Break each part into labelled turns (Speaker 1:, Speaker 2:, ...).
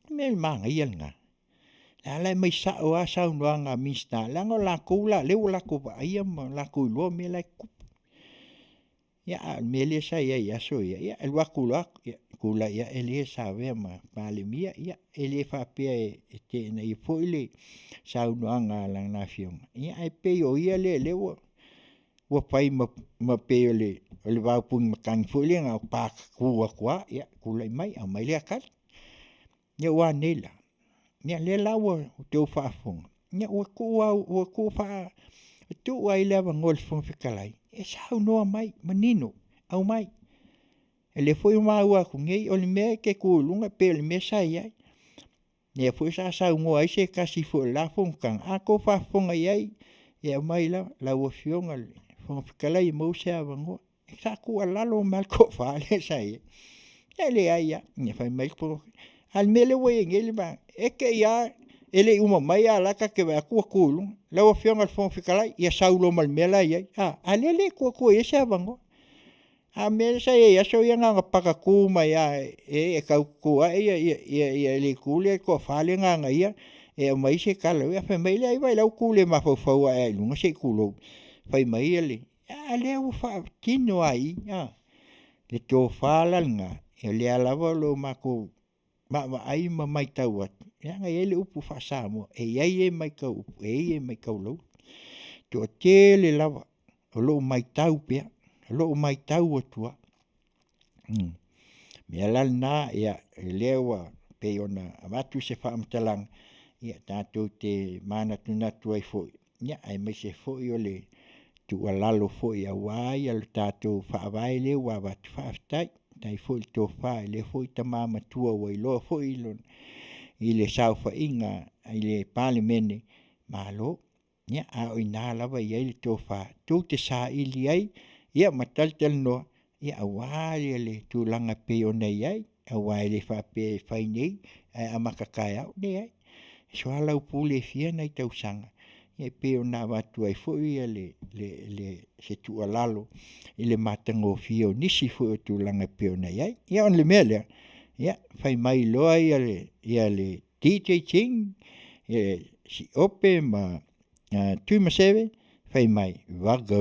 Speaker 1: Me mangail nga. La mai sa o sa nga misna la ngo la kula le la ko ba ayam la ko lo me la ku. Ya me le sa ya so ya el wa kula ya ele sa ve ma pale mia ya ele fa pe te na i foile sa nga la na fiong. Ya ai pe yo ya le wo pai ma pe le va pun kan foile nga pa ku kwa ya kula mai a mai le ka. Ya wa nela. Nya le lawa teu fafong. Nya o ko fa tu wa ile va ngol fong fikalai. E sa no mai menino au mai. Ele foi uma wa ku ngei o le me ke ku lunga pe le me sa ia. Ne foi sa ngo ai se kasi fo la fong kan a ko fafong ai e mai la wo fiong al fong fikalai mo sa va ngo. Sa ku ala lo mal ko fa le sa ia. Ele ai ya ne fa mai po al mele we ngeli ba e ke ya ele uma mai ala ka ke va ku la o fiong al fong fikala ya saulo mal mela ya alele ku e sa bango a me sa ya so ya nga pa ku mai ya e ka ku ya le ku le ko fa le nga ya e mai se kala ya fa mai le vai la ku le ma fo fo e lu se ku lo fa mai ele ale o fa kino ai le to fa la nga ele ala lo ma ku ma ai ma mai tau ya nga ele upu fa Samoa e ai mai ka upu e mai ka lo to tele lava lo mai tau pe lo mai tau tua me la na ya lewa pe ona amatu se fa amtalang ya tatu te mana tuna tuai fo ya ai mai se fo yo le tu alalo fo ya wai al tatu fa vai le wa va fa tai dai fo to fa le fo ta mama tua wai lo fo ilon ile saufa inga ile parliament malo ya a ina lava ia le to fa tu te sa ili ai ia matal tel no ia wai le tu langa pe ona ia wai le fa pe fa nei a makakaya nei ai so ala pule fia nei tau sanga e pe ona va tu ai fo ia le se tu alalo ile matango fio nisi fo tu langa pe ona ia on le mele ya fai mai loa ia le DJ Ching si ope ma tu maseve fai mai vaga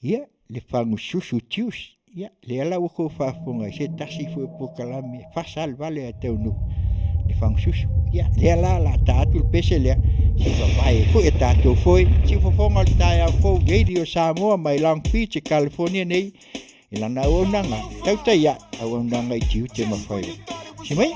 Speaker 1: ya le fangu susu tius ya le ala ko fa fonga se tasi fo Polokalame fasal vale a teu no le fangu susu ya le ala la tatu pese le se vai fo e tatu foi si fo fonga ta fo radio Samoa mai Long Beach California nei ila na ona nga Tautai ya ona nga Tiute ma Faiva si mai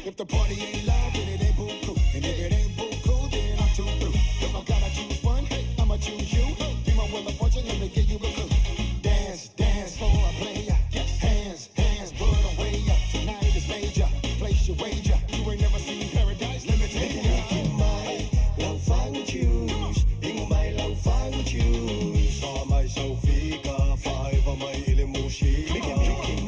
Speaker 2: If the party ain't live, then it ain't buku. And if it ain't buku, then I'm too through. If I gotta choose one, hey, I'ma choose you. Be my will of fortune, let me give you a clue. Dance, dance for a player. Hands, hands, put away up. Tonight is major. Place your wager. You ain't never seen paradise. Let me take you. My love fang choose. In my love fang choose. For my Sofika, Faiva, my ilimushi.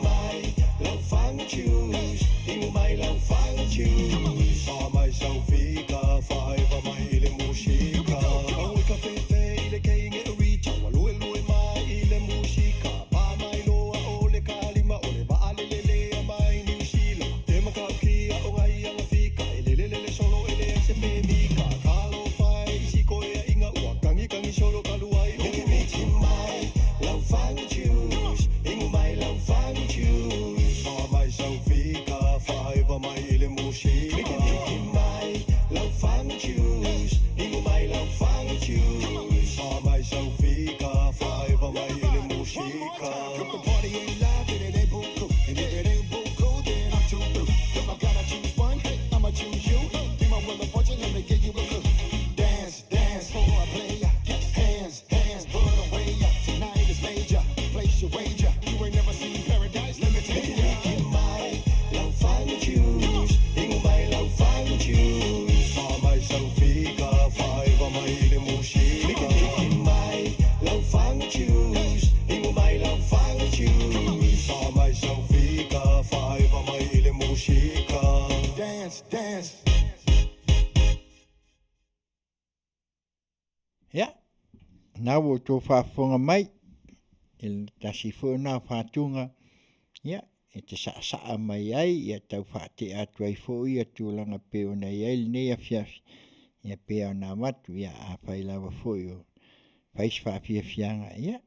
Speaker 2: My love fang choose. In my love fang choose. For my Sofika, Faiva, my ilimushi. Oh, we can fe ile king it reach. Walu my ilimushika. Pa my loa ole kalima ole va alele my new shila. Demakakia o ai ang fika. Elelele solo ele se mika. Kalo fai siko e inga ua kangi solo kaluai. My love fang choose. In my love fang choose. For my Sofika, Faiva, my ilimushika. My love fang choose. In my love fang choose. For my Sofika, Faiva, my ilimushika. If the party ain't live, then it ain't buku. And if it ain't buku, then I'm too through. If I gotta choose one, hey, I'ma choose you. Be my will of fortune, let me give you a clue. Dance, dance for a player. Hands, hands, put away up. Tonight is major. Place your wager. You ain't never seen paradise. Let me take you. My love fang choose. In my love fang choose. For my Sofika, Faiva, my ilimushika. My love fang choose. In my love fang choose. For my Sofika, Faiva, my ilimushika. Dance, dance.
Speaker 1: Ya, nā o tō whaafonga mai, e tasi whona whātunga, ya, e te saa mai ai, ia tau whaate atu ai fōi atu langa peo nei ai, nei Afiafi, ia peo nā matu, ia a whailawa fōi o, whais whaafiafianga, ia,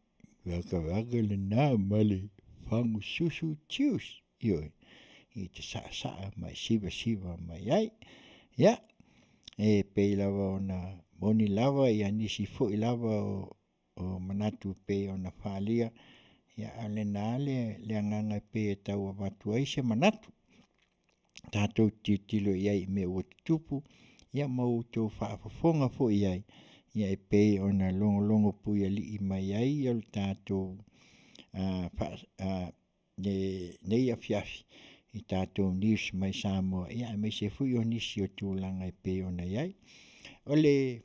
Speaker 1: waka le nā male, whangu susu tius, ioi, i te saa mai, siva mai ai, ia, e pei lava o na moni lava ia nisi fo'i lava o manatu pei o na whaalia ia ale nā le anganga pei e tau avatu ai se manatu tātou titilo iai me o tupu ia mau tō whaafafonga fo'i ai ia e pei o na longo pui ali i mai ai ia le tātou nei Afiafi i tātou news mai Samoa ia me se fui o nisi o tūlanga e pei o na iai o le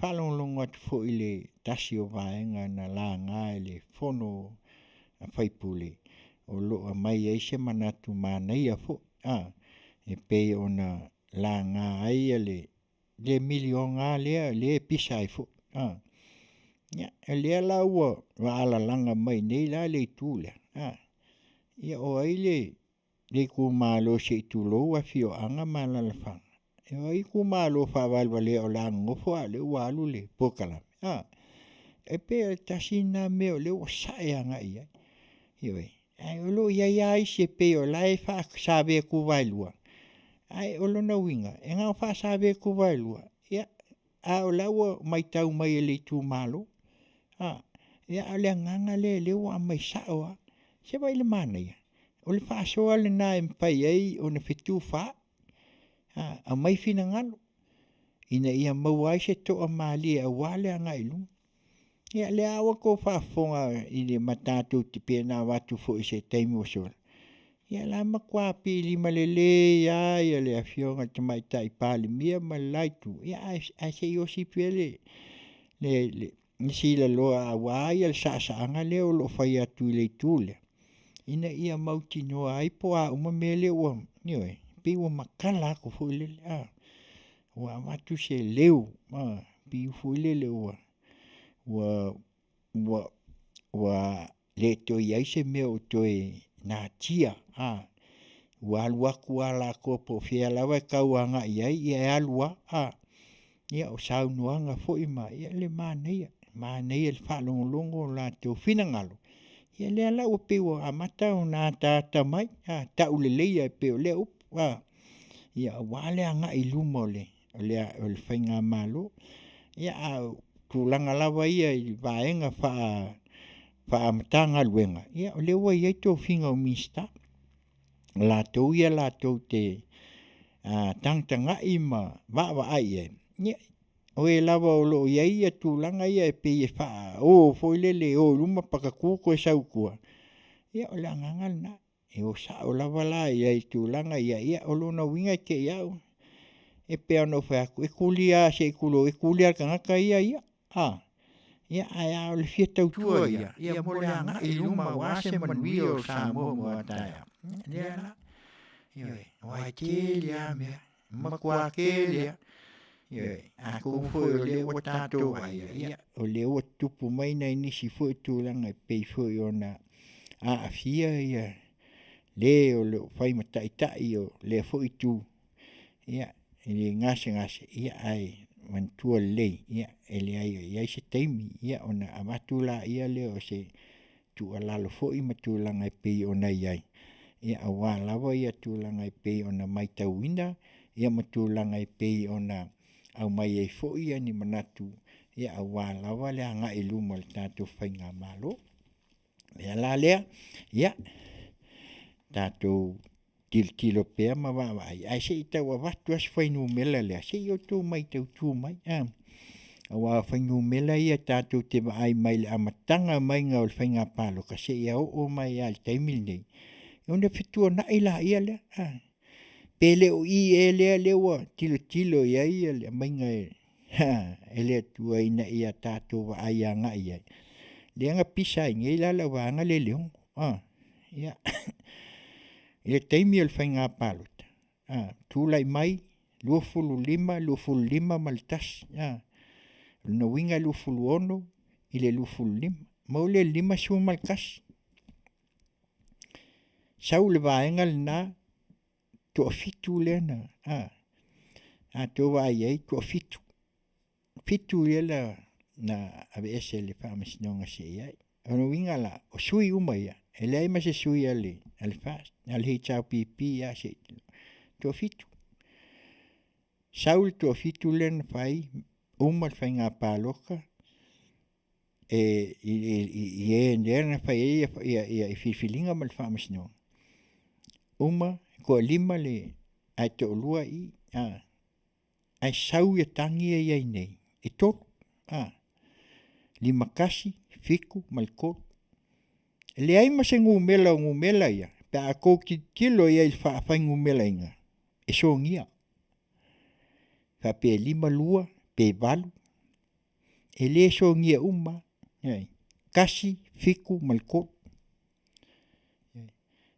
Speaker 1: whalonglongo atu fo i le tasi o vaenga na la ngā e le whono a whaipule o loa mai ai se manatu mānaia fo e pei o na la ngā ai e le milio ngā le pisa ai fo ia e lea la ua wa ala langa mai nei la le tūlea ia o ai le ku malo se tūlou a fio anga malalafanga e ai ku malo whawalwale o la ngofo a le walu le Polokalame e pe tasina me o le o saeanga ia ioi ai o lo ia se pe o lai wha sabe ku wailua ai o lona winga e ngā wha sabe ku wailua ia a o laua mai tau mai le tu malo ia o le nganga le o mai saoa se vai le mana ia o le wha soa le na empai ai o na fitu wha a mai fina ngalo ina ia mauai se toa mali a wale a ngailu ia le awa ko whafonga i le matatu ti pēnā watu fo i se taimi o sola ia la makua pili malele ia le Afioga te mai tai pali mia malaitu ia a se yosi pele le nisi la loa a wai al saanga le o lo fai atu i le tūlea ina ia mauti noa ai po a uma mele ua nioi pi ua makala ko fo i lele ua watu se leu pi fu i lele ua le toi ai se meo toi na tia ua alua kua la ko po fia lawa kauanga iai ia alua ia o saunuanga fo i ma ia le maneia le whalongolongo la teo finangalo ia le ala o peo amata o nā tāta mai tauleleia e peo le upu ia wale anga i luma o le whainga malo ia tūlanga lawa ia i vaenga whaamatanga luenga ia o le ua iai tō whinga o mista la tau ia la tau te tanga ima va ai e o e lava o lo ia tūlanga ia e pe e wha o foilele o luma pakaku ko e saukua ia o le angangal na e o sa o lava la ia i tūlanga ia o lona winga ke iau e pe ano whaku e kulia se kulo e kulia kangaka ia ia ai o le fia tautua ia mo le anga i luma wa se Manuia o Samoa mo ataia ia la wai ke lia mea makua ke lia a ko foi o le o tato ia o le o tupu mai na inisi foi tūlanga e pei foi ona Afia ia le o le fai matai tai o le foi tu ia le ngase ia ai mantua le ia ele ai se taimi ia ona amatula ia le o se tu alalo foi matulanga e pei ona ia awa lava ia tūlanga e pei ona mai tauina ia matulanga e pei ona au mai e foi ani manatu ia awa lava le anga e luma le tatu whainga malo ia la lea ia tatu tilo pea ma wa ai se ita wa watu as whainu mela lea se i o tū mai tau tū mai awa whainu mela ia tatu te ai mai le amatanga mai ngā o le whainga palo ka se ia o mai al taimil nei ona fitua na ila ia lea pele o i e lea wa tilo ia le mainga e lea tua ina ia tātou wa ai anga ia le anga pisa inga ila la wanga le leong ia ia taimi al whainga palota tūlai mai 25 maltas na winga 26 ile 25 maule 5 su malkas sau le vaenga na to fitu lena to vai ai to fitu ela na avese le famas nonga se ai ono winga la o sui uma ia ele ai mas sui ali al fast al hicha pipi ya se to fitu saul to fitu len fai uma fainga paloka e ndena fai ia fifilinga mal famas no uma ko lima le ai to lua i ai sau ia tangi ia nei e to lima kasi fiku malko le ai mas ngumela ia pa ko kilo ia il fa ngumela inga e songia fa pe lima lua pe valu e le songia uma kasi fiku malko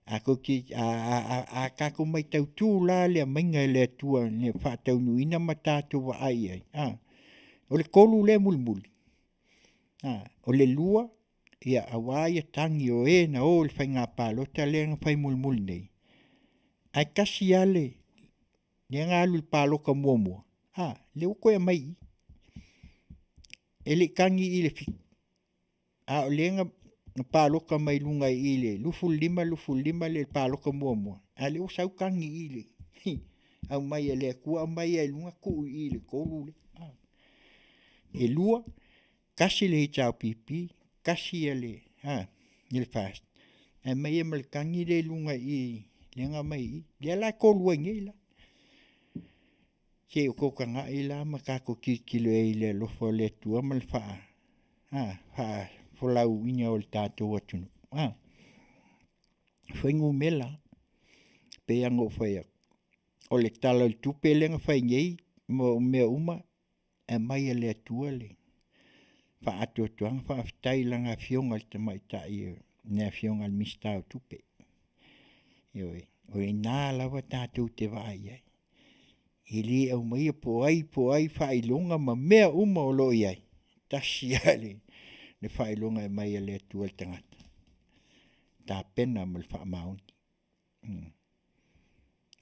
Speaker 1: ako ki a kako mai tau tū la le mainga le tua ne fa tau nuina matatu wa ai o le kolu le mulmuli o le lua ia awa ia tangi o na o le whainga palota le nga whai mulmuli nei ai kasi ale le nga alu le paloka muamua le uko e mai ele kangi i le fiku o le nga paloka mai lunga ile lufu lima le paloka muamua ale o sau kangi ile au mai ele kua mai e lunga ku ile kolu le e lua kasi le chao pipi kasi ele il fast e mai e mal kangi le lunga i lenga mai le la kolu ngila se ko kanga ila makako kilo ile lo fo le tua mal fa folau winga o le tātou atunu. Whaingu mela, pe ango whaia. O le tala le tupe lenga whaingei, mo mea uma, e mai a le atua le. Wha atua tuanga, wha aftai langa Afioga le tamai tai, ne Afioga le mistau tupe. Ioi, o e nā lawa tātou te vai ai. Ili au mai po ai, whailonga ma mea uma o lo iai. Tasi ale. Le whailonga e mai a le atua le tangata. Tā pena ma le whaamaoni.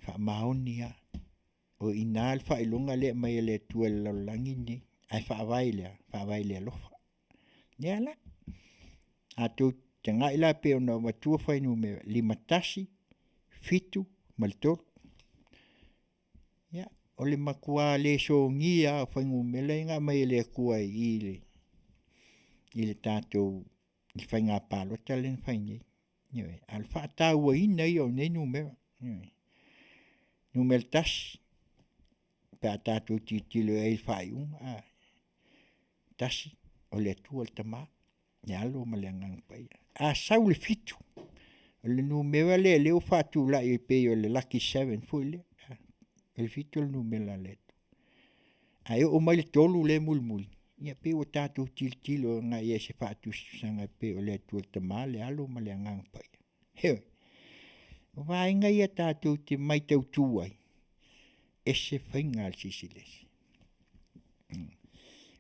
Speaker 1: Whaamaoni a. O ina le whailonga le mai a le atua le laulangi ni. Ai whaavailea lofa. Nia la. Ato te ngai la pe ona watua whainu me 5 tasi, 7, ma le 3. Ia. O le makua le so ngia whaingu me le nga mai le kua i le tātou i whainga pālota le whaingi. Al whaata ua ina i o nenu mea. numeltas pe tātou titilo e whaiunga tasi o le tua le tama ne alo ma le angang pai a sau le fitu o le numera le leo whatu la i pe o le lucky 7 foi le le fitu le numera le ai o mai le tolu le mulmul ia pe o tātou titilo nga ia se whatu sanga pe o le tua le tama le alo ma le angang pai heoi o vaenga ia tātou te mai tau tuai ese whainga al sisilesi.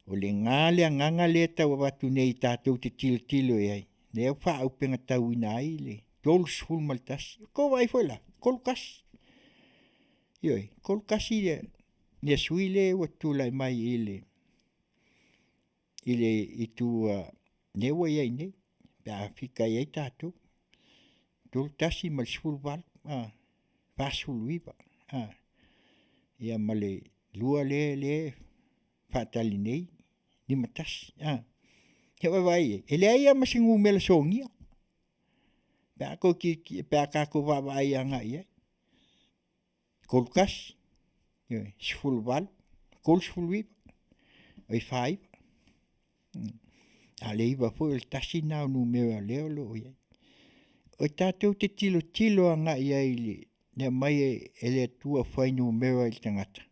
Speaker 1: O le ngale anganga le tau watu nei tātou te tilo e ai. Leo wha au penga tau ina ai le. Tolu sful maltas. Ko vai foi la. Kolkas. Ioi. Kolkasi le. Ne sui le watu lai mai ile. Ile itu newa iai ne. Pea fika iai tātou. Tolu tasi mal sful val. Fasful wiba. Ia male lua le fatali nei ni matas he vai ele ia masingu mele songia ba ko ki pa ka ko va vai anga ia kolkas ye sful val kol sful wi ai fai ale iba fo el tasina no me le lo ia o tatou te tilo anga ia ile ne mai ele tua fai no mera il tangata.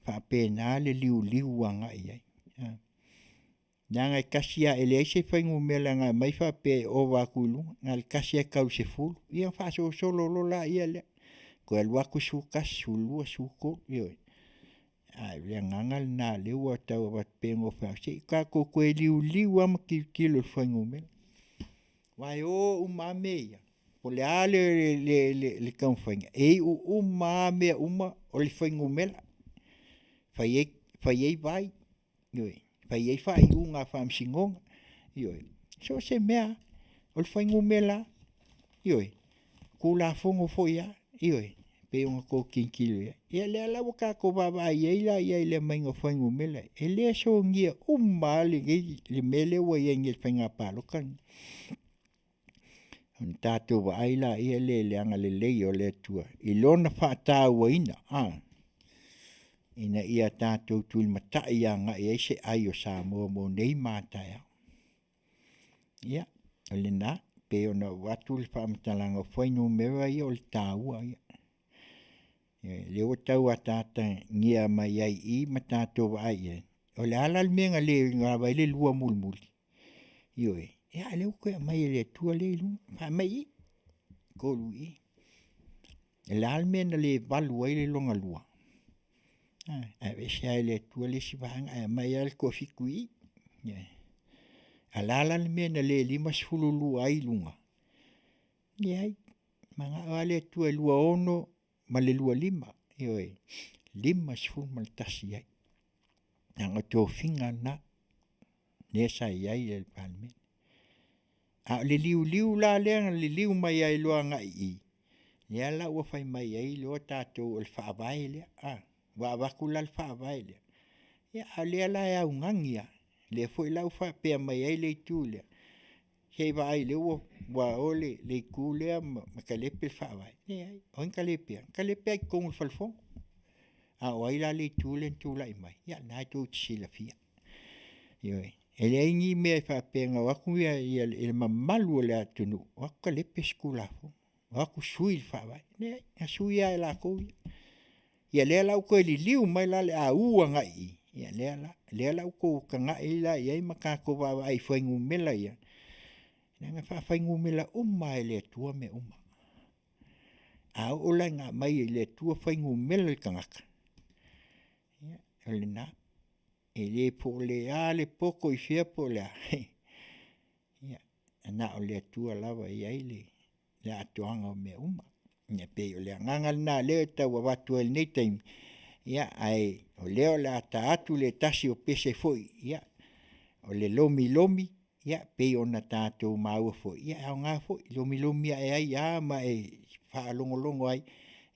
Speaker 1: Fa pena le liu anga ia. Nanga kasia ele se fai no mera nga mai fa pe o wa kulu ngal kasia kau se fulu. Ia fa so solo lo la ia le. Ko el wa ku su kasulu su ko yo. Ai le ngal na le wa ta wa pe ngo fa se ka ko liu am kilo fai no mera. Vai o umame ia. O le ale le kaunwhainga. E o maa mea uma o le whaingo mela. Whai ei vai. Ioi. Whai ei whai unga whamsingonga. Ioi. So se mea o le whaingo mela. Ioi. Ko la whongo foia. Ioi. Pe unga ko kinkilo ia. Ia lea lawa ka ko baba ia le mainga whaingo mela. E lea so ngia uma le mele wa ia ngia whainga palokan. Tātou wa aila ia le anga le lei o le tua. I lona whaata ua ina. Ina ia tātou tui matai anga ia se ai o Samoa mo nei mātai. Ia, o le nā, pe ona watu le whaamatalanga whainu mera ia o le tāua ia. Le o tau a tāta ngia mai ai I ma tātou wa ai. O le ala le menga le ngā vai le lua mulmuli. Ioi. Ya le ko mai le tua le lu fa mai ko lui el almen le valu le longa lua ve sia le tua le si vanga mai al ko fikui alala le men le lima sfulu lu ai lunga ye manga ale tua lua ono ma le lua lima yoi lima sfulu mal tasi ai anga to finga na nesa ai el palmen le liu la le liu mai ai lo nga I. Ya la wa fai mai ai lo tatou el fa vai le wa kula el fa vai le. Ya le la ya ungangia. Le foi la fa pe mai ai le tu le. Hei vai le wa ole le kule ma kalepe fa vai. Ne on kalepe con el falfon. O ai la le tu la mai. Ya na tu la fia. Yo ele ingi me fa penga waku ia ele mamalu le atunu waku le peskula fo waku sui fa vai ne sui ia la ko ia le la ko li liu mai la le a ua ngai ia le la ko ka ngai la ia maka ko va ai foi ngu mela ia nga fa ngu mela umma le tua me umma a o la nga mai le tua foi ngu mela ka ngaka ia ele na ele po le ale poco I fia po le ia na o le tua lava ia ile le atuanga me uma ne pe o le nganga na le ta wa watu el nei time ia ai o le la ta atu le tasi o pese foi ia o le lomi ia pe ona tatou mau foi ia nga foi lomi ai ia ma fa longo ai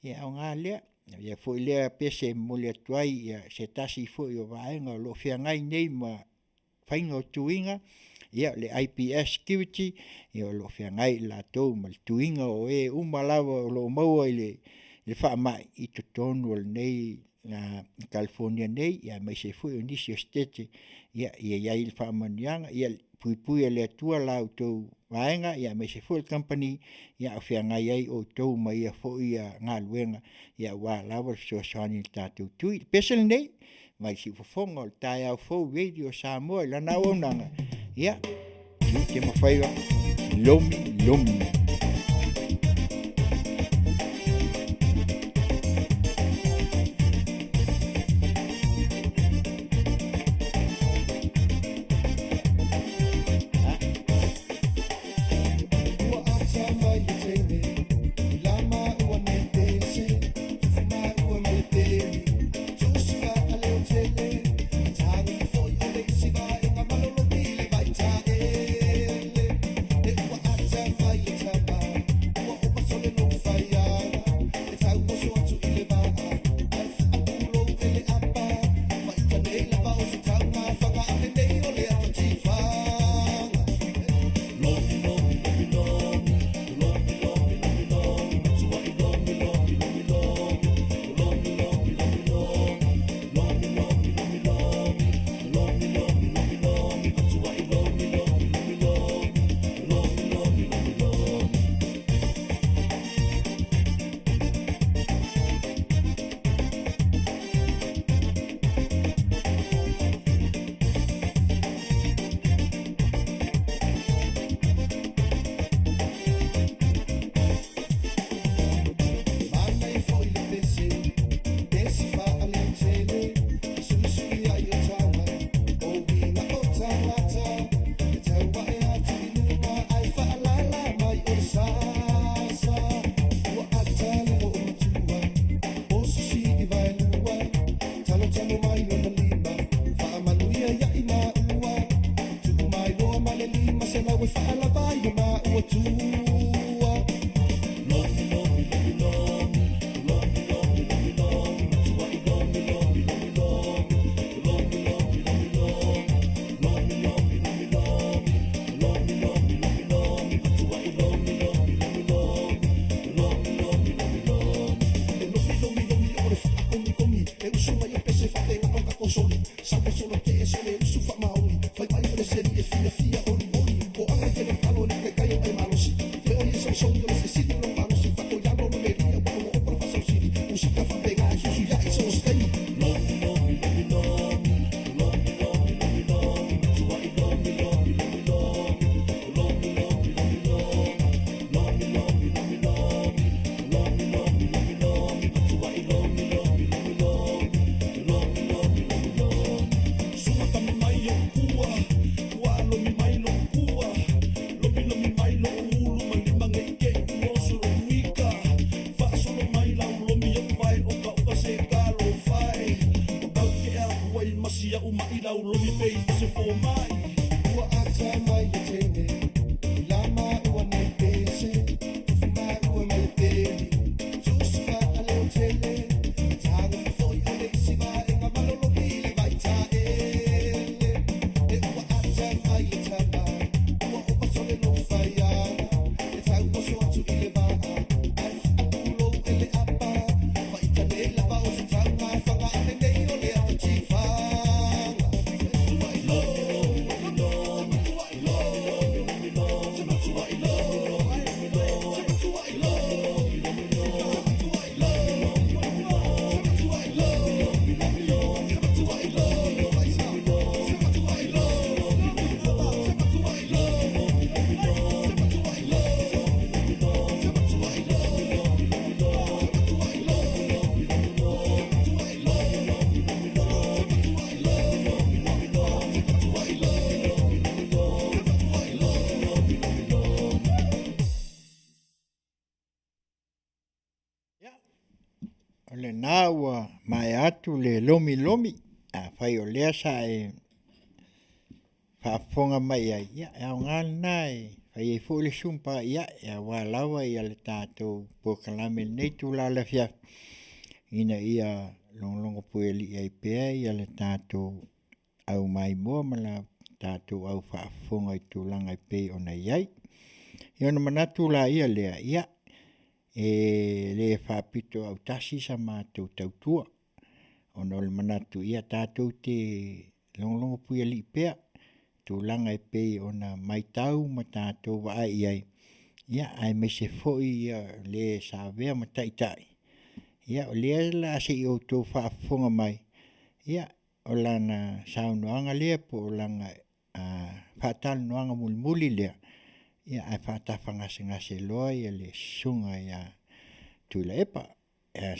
Speaker 1: ia nga le ia foi le pese mo le tuai ia se tasi foi o vaenga lo fiangai nei ma fainga tuinga ia le IPS security ia lo fiangai la to mal tuinga o uma lava lo mau ile le whaamai I to tonu al nei California nei, ia mai se fui o nisi o stete, ia iai le whaamanianga, ia pui le atua lau tau vaenga, ia mai se fui company, ia o whia ngai ai o tau mai ia fo ia ngā luenga, ia wā lawa so soani le tātou tui. Pesel nei, mai si Fofoga o le tai au fou radio Samoa, lana onanga, ia, Tiute ma Faiva, lomi. Le naua mai atu le lomi a fai o lea sa e whaafonga mai ai ia e au ngāna nai fai e fo le sumpa ia e a walawa ia le tātou Polokalame nei tūla le Afiafi ina ia longlongo pueli ai pea ia le tātou au mai mua ma la tātou au whaafonga I tūlanga I pei o nei ai. Ia na manatu la ia lea ia le whapito au tasi sa mātou tautua. Ono le manatu ia tātou te longlongo pui ali pea. Tūlanga e pei ona mai tau ma tātou wa ai ai. Ia ai me se foi le sa vea ma taitai. Ia o lea la se i o tō whaafonga mai. Ia o lana saunoanga lea po o langa whaatal noanga muli lea. Ia ai whaatawhanga se ngase loa ia le sunga ia tūla epa.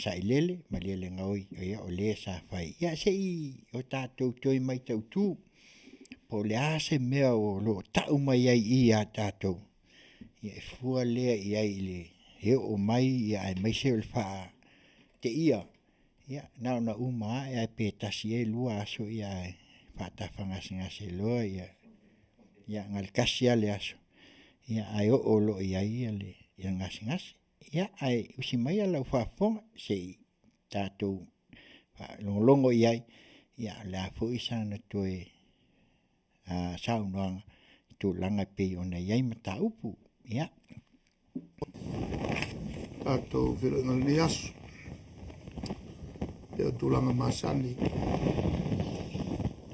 Speaker 1: Sa ilele ma lele ngaoi ia o lea sa whai. Ia se i o tātou toi mai tau tū. Po le ase mea o lo tau mai ai i a tātou. Ia e fua lea i ai le he o mai ia ai mai se o le wha te ia. Ia nao na uma e ai pētasi e lua aso ia ai whaatawhanga singa se loa ia. Ia ngal kasi ale aso. Ia ai o lo i ai ale ia ngasi. Ia ai usi mai ala whaafonga se tātou longo i ai. Ia la fo isa na toe saunoanga tūlanga pei ona iai mata upu. Ia.
Speaker 3: Tātou whirunga ni asu. Pea tūlanga masani.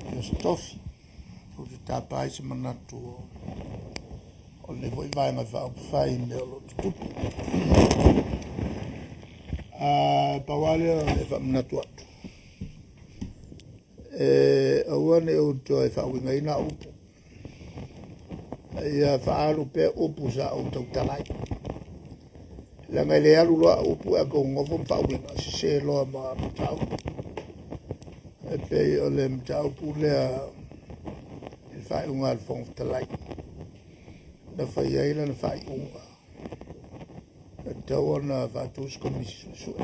Speaker 3: Pea stofi. O te tāpai se manatu o le voi vai ngai whao whai me o lo tutupu. Pawale o le wha manatu atu. Awane o toi whawinga ina upu. Ia whaalu pe upu sa o tau talai. Langa le alu loa upu e ko ngofo whawinga se loa ma matau. E pe o le matau pu lea il whai unga al fong talai. Na whai aila na whai unga. E tau ana whatus komisi sue.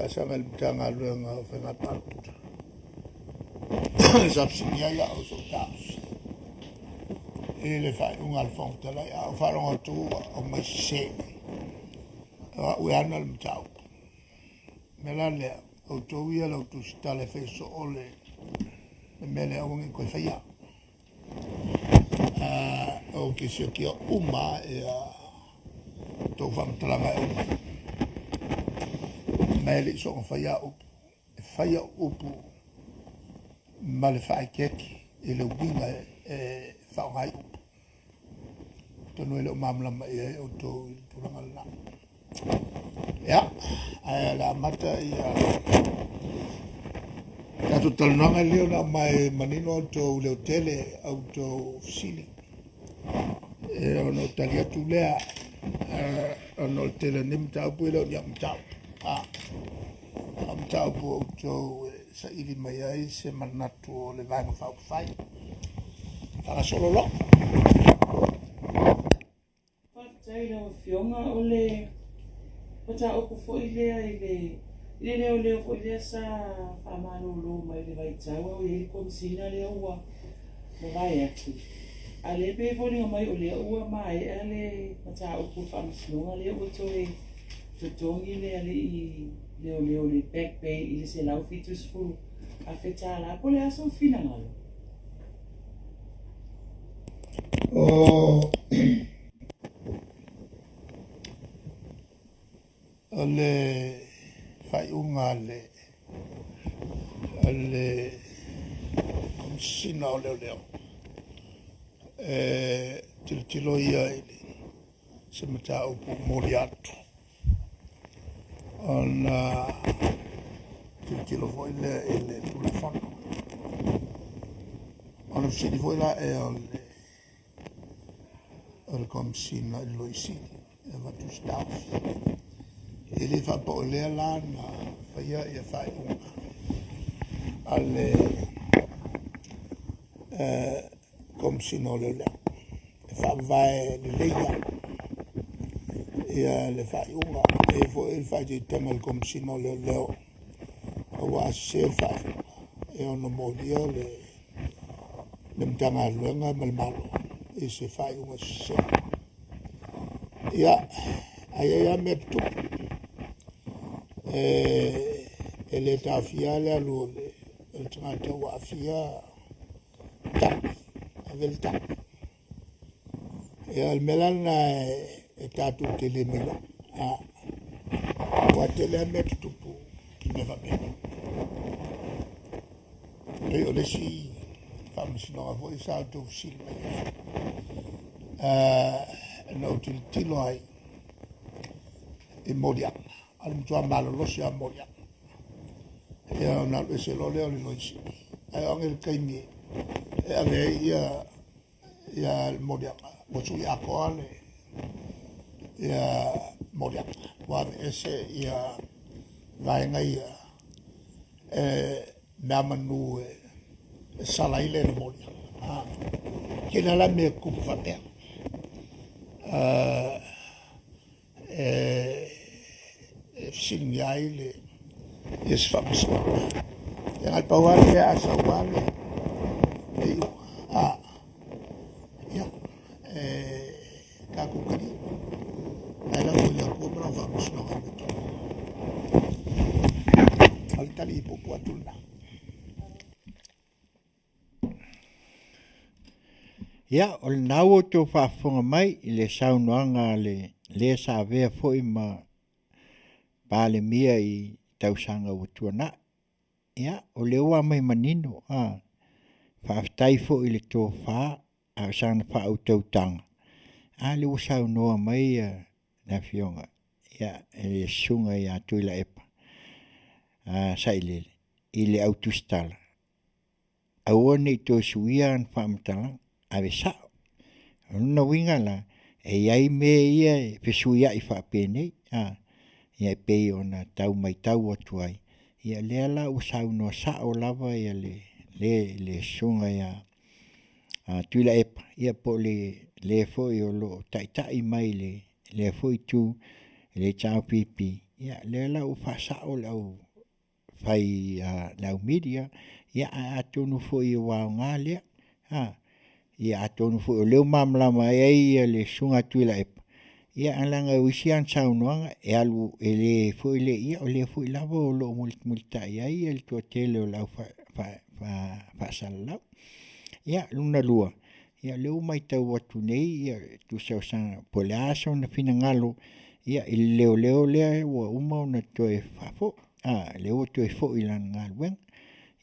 Speaker 3: Sanga le tanga luenga o whenga paruta. Sapsini ai au so taus. E le whai unga le whongtala au wharonga tū o mai se. Ue ana le mtau. Mela lea, au tō ia lau tū stale wheso ole. Me mele au ngi koe whaia. Au kisio kia uma e tō whamtalanga e uma. Mele so whaia upu. Whaia upu ma le whae keki e le winga e whaongai upu. Tono e leo mamlama e o tō i tūranga la. Ia, aia la mata i tato talunanga leo na mai manino o tō leo tele au tō fisili. E ono talia tu lea ono tele ni mtau pu leo ni a mtau. Am tau po tau sa ili mai ai se manatu o le vai mawhau whai. Tara solo lo.
Speaker 4: Whakatei rau Afioga o le pata oku fo i lea i le leo fo i lea sa whamano mai le vai tau au i Masina lea ua le vai atu. A le pe fo mai o lea ua mai a le pata oku whamasilonga lea ua toi tutongi lea le i leo le back bay i le se lau fitus fu a fetala po le aso fina ngalo.
Speaker 3: O le fai unga le Masina o leo. Tilo ia i se mata upu mori atu. Ona tilo foi le telefone. Ona si foi la e o Masina lo isini e va tu staff. Ele fa po le la na fa ia fai una. Ale Masina le fa vai le leia. E le fai unga e fo il fai di tema il Masina leo o se fai e ono modia le mtanga luenga malmalo e se fai unga se ia ai me tu e le tafia le alu il tangata wa afia ta avel ta e al melana e tātou te le mila. Wa te le me tupu ki me whapena. Ei o le si whamisinoga fo i sa tau sili mai. Na o tilo ai i Morianga. Al mtua malolosi a Morianga. Ia na le se lo le o le loisi. Ai angel kaimi e ave ia Morianga. Mo sui a koale ia Morianga. Wa ese ia vaenga ia mea manu salaile le Morianga. Kina la me kupu whapea. Singi ai le yes whapisina. Ia ngai pauale e asa wale e iwa. Ia ka kukari. Ai la kulia kumbra whapisina kai me tō. Alitali i popu atulna.
Speaker 1: Ia, o le nau o tō whaafonga mai i le saunoanga le sa vea foi ma pāle mia i tausanga o tuana. Ia, o le ua mai manino, whaafitai fo i le tō whaa, a sana wha au tautanga. Le ua saunoa mai na Afioga. Ia, le sunga i a tuila epa. Sailele, i le autustala. Aua nei tō suia an whaamatalang. Ave sao. Nuna winga la, e iai me ia pesuia i whapene, ia pei ona tau mai tau atu ai. Ia lea la usau no sao lava ia le sunga ia tuila epa. Ia po le foi o lo taitai mai le foi tu, le tau pipi. Ia lea la u whasao lau whai lau media. Ia atonu foi o wao ngā lea. Ia atonu fu leo mamlama ia le sunga tuila epa. Ia alanga wisian saunoanga e alu ele fu ile ia o le fu lava o lo multa ia le tua tele o lau fa salau. Ia luna lua. Ia leo mai tau watu nei ia tu sau sang poleaso na fina ngalo. Ia leo lea wa uma na toe fafo. Leo toe fo ilan ngalueng.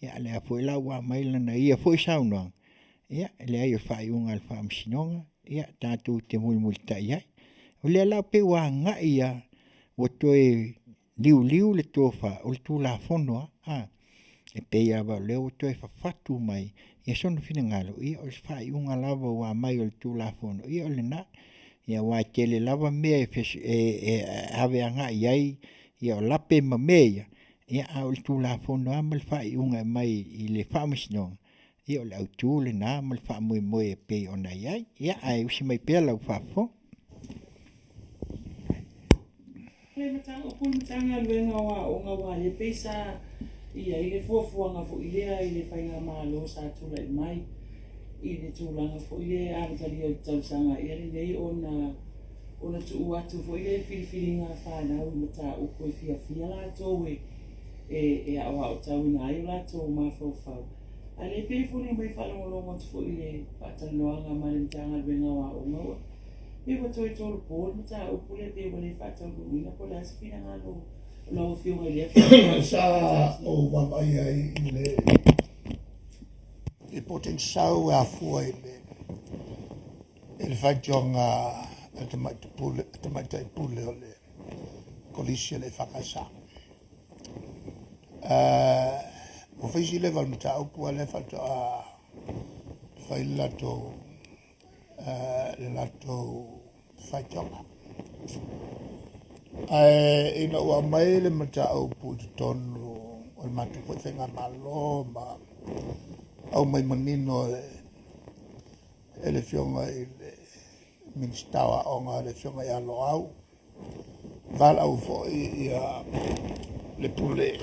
Speaker 1: Ia le fo ila wa mailana ia fo saunoanga. Ia, le ai o whaiunga al whaamsinonga, ia, tātou te multa iai. O le ala pe wā ngā ia, o toe liu le tō wha, o le tū la whonoa, e pe ia wa leo o toe whawhatu mai, ia sona whina ngalo, ia o le whaiunga lava wā mai o le tū la whono, ia o le nā, ia wā tele lava mea e ave a ngā iai, ia o lape ma mea, ia o le tū la whono, ma le whaiunga mai i le whaamsinonga. Ia o le au tū le nā, ma le wha moe pei o nei ai. Ia, ai usi mai pēr lau whafo.
Speaker 4: Le matanga, o pūn matanga luenga o ngā wā, le peisa ia i le fuafuanga fo i lea i le whainga mālo sa tūla i mai. I le tūlanga fo i le amatari o tausanga, ia le nei o na tuu atu fo i le whiriwhiri ngā whānau i mata o koe fia la tō e awa o tau ina ai o la tō mā whau. Ale pe funi mai whalongolongo tu fo i le whatanoanga marintanga luenga wa o ngaua. Pe wa toi tolu pōl, mata upule pe wa le whatanoanga po le asifina ngalo o lau Afioga i le
Speaker 3: Sa o wamai ai i le potensau a fua i le whaitonga atamaitai pule o le kolisia le whakasa. O whaisi le wal mata upu a le whato a whai lato whaitonga. Ina ua mai le mata upu te tonu o le matu whaithenga malo ma au mai manino e le fionga i le ministawa o ngā le fionga i alo au. Val au fo i le pule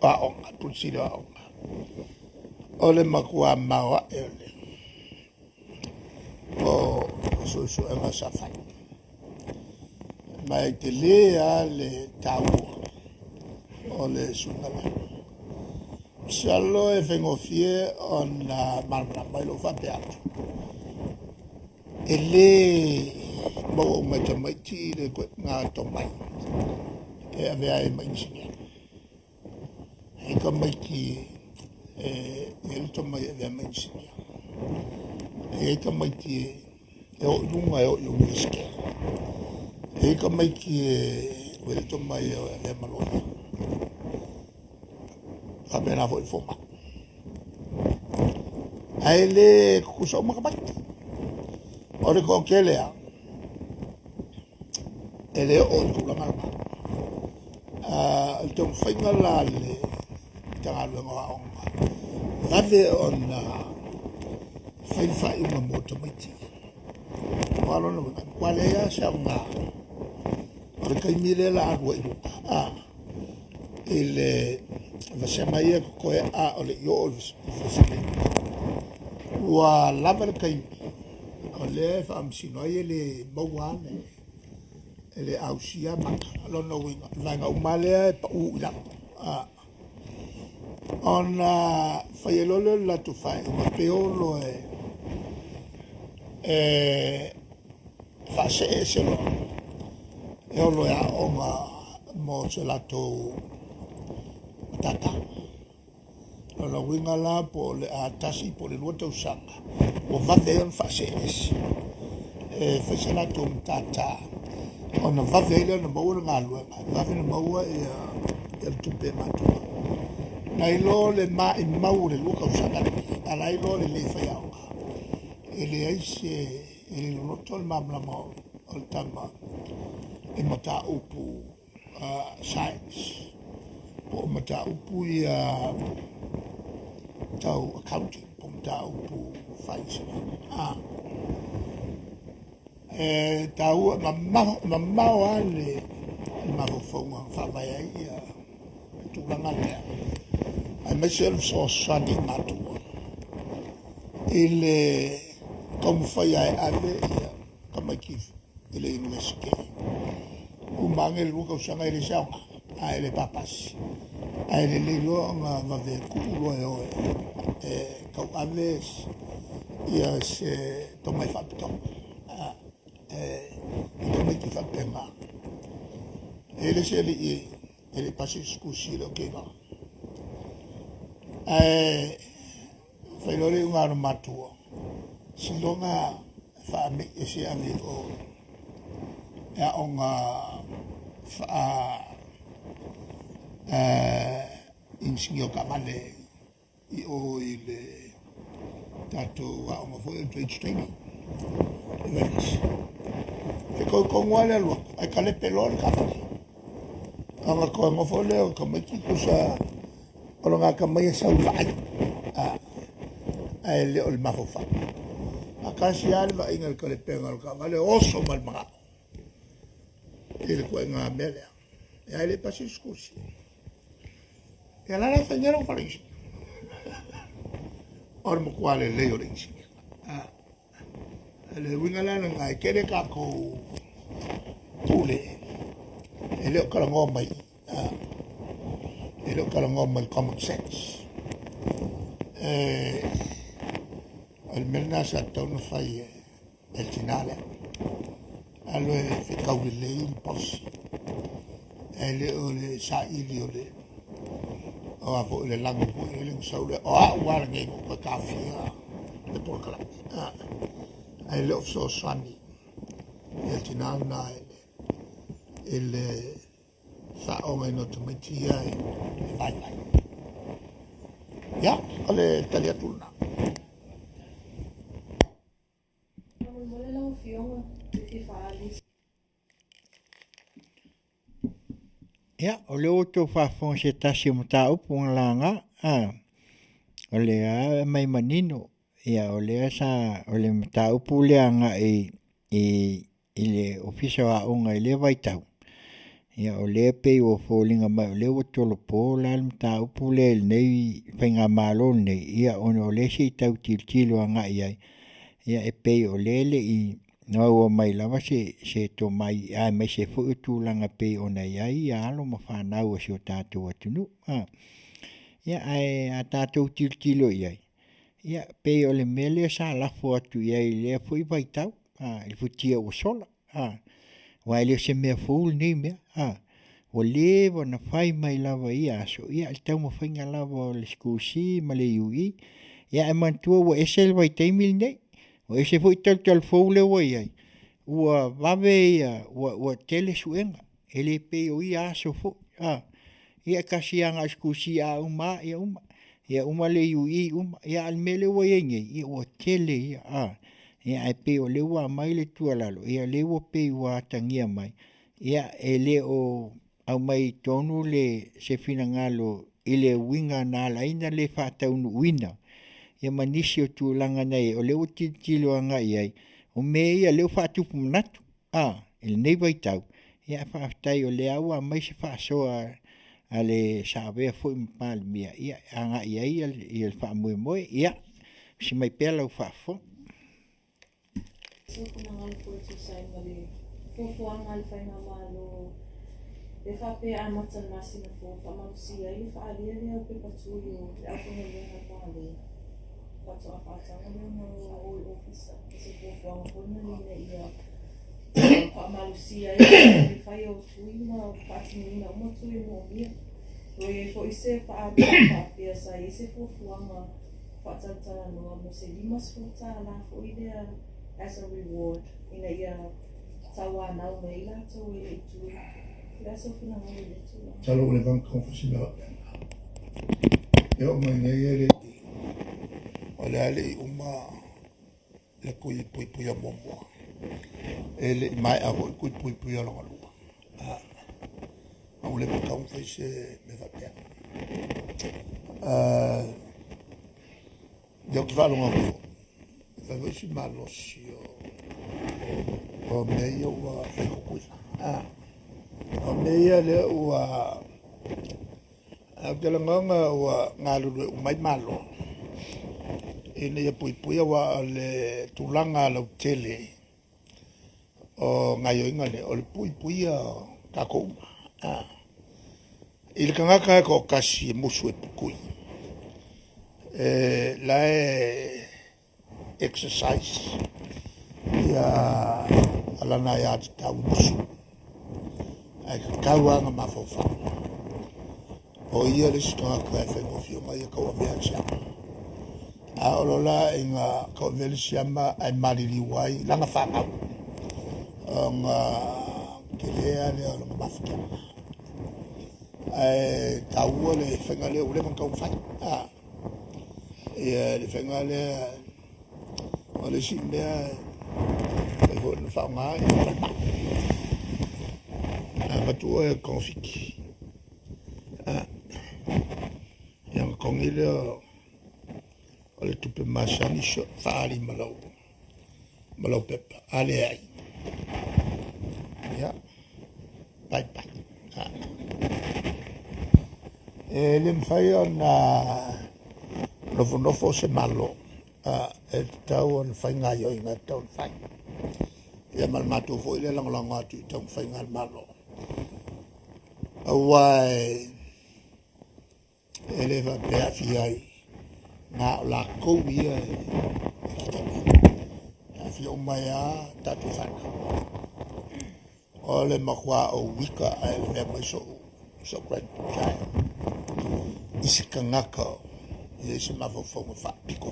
Speaker 3: aonga, pulsiro aonga. O le makua maua e le. O susu e masafai. Mai te lea le taua o le sungala. Salo e whengofie o na marmara mai lo whape atu. E le mau mai te mai ti le ko ngā to mai e ave ai mai insinia e ka mai ki e to mai ave mai insinia e ka mai ki e o lunga e o lunga ske e ka mai ki e to mai e ave maloia a bena foi foma ai le kuso makapati ore ko kelea ele o tula marma il tom fainga la le tanga lo nga onga vave on fain fai una moto miti walo no kwale ya shanga ore kai mile la agua iru ele va semaia ko ole yo wa lavar kai ole fa amsino ele bawane ele ausia maka lo no winga langa umale pa uila on faielolo la tu fai ma peolo fa se lo e lo ya oma mo se la to tata lo winga la po le atasi po le luto usanga o va de fa se fa se la to tata ona vavele na maua ngalua vavele maua e tupe matu na ilo le ma i mau le luka usaka ala ilo le le fa yao ele aise ele no tol mamla mo ol tama e mata upu science o mata upu ia tau accounting o mata upu finance tau mamau ale ma fofonga fa vai ai tu langa le ai mesel so sani matu ele como foi ai ave como kif ele inveske o mangel luka usanga ele shanga ai ele papas ai ele lo nga va de kulo kau aves ia se toma fatto come ti fa prima ele se ele passa scusi lo che va fai lore un armato si longa fa me ese amico e onga fa in signor Kamale o il tato a onga foi il trade training e con ngwale lo ai kale pelor ka anga ko mo fole ko me ki kusa o nga ka mai sa vai ai le ol mafofa akasi alba ingal kale pengal ka vale oso mal ma il ko nga mele e ai le pasi scusi e la la señora Paris or mo quale le orinci le wingala nga kere ka ko tule ele ka ngoma ele ka ngoma common sense almeno sa tono fai il finale allora fi cavile il post ele ole sa ile o a le lango po ele saule o a guarda che ko Afia le Polokalame ai lo so sani il finale na il fa o meno tomatia e vai ya ole tagliatuna
Speaker 1: ya ole o fa fon se tasi mo ta upu langa ole a mai manino ya ole sa ole ta upu leanga le ofisa wa unga ile vai tau ya ole pe o folinga mai ole o tolo pola ta upu le nei penga malo nei ya ole si tau tilo anga ya e pe ole le i no o mai lava se to mai a me se fu tu langa pe ona ya lo ma fa na o se tatu atunu ya ai a tatu tilo ya pe ole mele sa la fo tu ya le fu vai tau il fu tia o sola Wa le se me full ni me o le wa na fai mai lava ia so ia le tau ma fainga lava le skusi ma le ui ia e mantua wa esel vai taimil nei o ese foi tal fou le wa ia ua vave ia wa tele suenga ele pe o ia so fo ia kasi anga skusi a uma ia uma le ui ia al mele wa ia ia o tele ia ia e pe o le wa mai le tualalo ia le wa pe wa tangia mai ia ele o au mai tonu le se fina ngalo ile winga na laina le fata unu wina ia manisi o tuulanga nei o le o titilo anga iai o me ia le fatu pumnatu ele nei vai tau ia faftai o le aua mai se fasoa ale sabe foi mal mia ia anga iai il fa moi ia si mai pela o fafo
Speaker 4: so kuna ngal ko sai mali fo angal fa na malo e fa pe a matan masina fo fa mamsia i fa ali ali o pe patuyo a ko no le na ale pa so a fa sa no o ofisa se fo ko no le ia fa malusia i fa yo tuina fa tinina mo tuyo mo ia o e fo ise fa a pe sa ise fo anga fa tata no mo se limas fo la fo idea as a reward in a year tawa na o mai la to e tu that's of na mo le tu
Speaker 3: Talo le bank conference me eu mai nei ele ole ale uma le kui pui mo ele mai a kui pui lo lo a le bank conference me va bien eu que falo uma vai se malosio o meio wa coisa o meio le wa aquela nganga wa ngalu mai malo ine ya pui wa le tulanga lo tele o ngayo ingale o pui ka ko il kanga ko kasi musu pui la exercise ya alana ya tawusu ai kawanga mafofa o ia le sta ka fe no fio mai ka wa via cha a olola inga ka veli siama ai marili wai langa fanga nga kelea le o mafika ai tawu le fenga le ule ka fa ia le fenga le ole si mea e ho no fa mai ma tu e confik yang kong ile ole tu pe masani sho fa ali malo pepa ale ai ya bye le mfaya na no se malo e tau on fainga yo inga tau fai ia mal matu fo ile lang atu tau fainga malo awai ele va pe afiai na la ko ia afio maya tatu fana ole makwa o wika ele me so great child isikangaka ese mafofo fa piko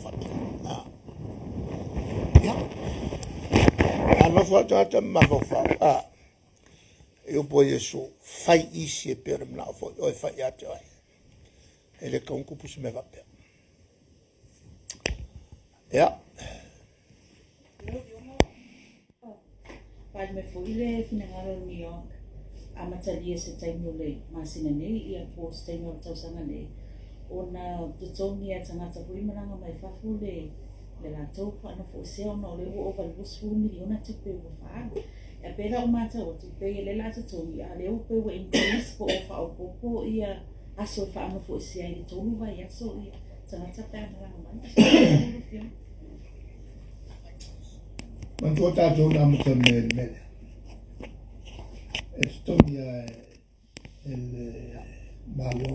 Speaker 3: ya ano foto mafofo eu posso fai isso per me lá foi oi fai até ele com cupo se me va per ya
Speaker 4: pai me foi le finangalo New York amatalia se taino le Masina nei ia post taino tausanga nei ona tutongi a tangata hui maranga mai fafu le la tau pa no fo se ona le o va le su miliona te pe o fa e pera o mata o te pe le la tutongi a le o pe o increase po o fa o popo ia aso fa no fo se ai tonu vai aso ia tangata pa maranga mai
Speaker 3: man tu ta jo na mo me esto ya el malo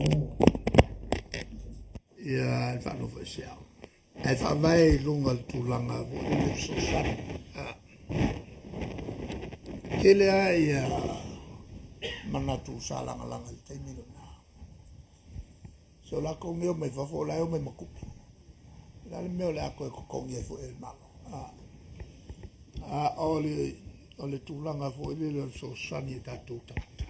Speaker 3: ia fa no fo se ai fa vai lunga tulanga vo le so sa ele ai manatu salanga-langa i taimi lona. So la kongi o mai fafo lai o mai makupi. La le meo le ako e kokongi e fo e malo. O le tūlanga fo ele le so sani e tātou takata.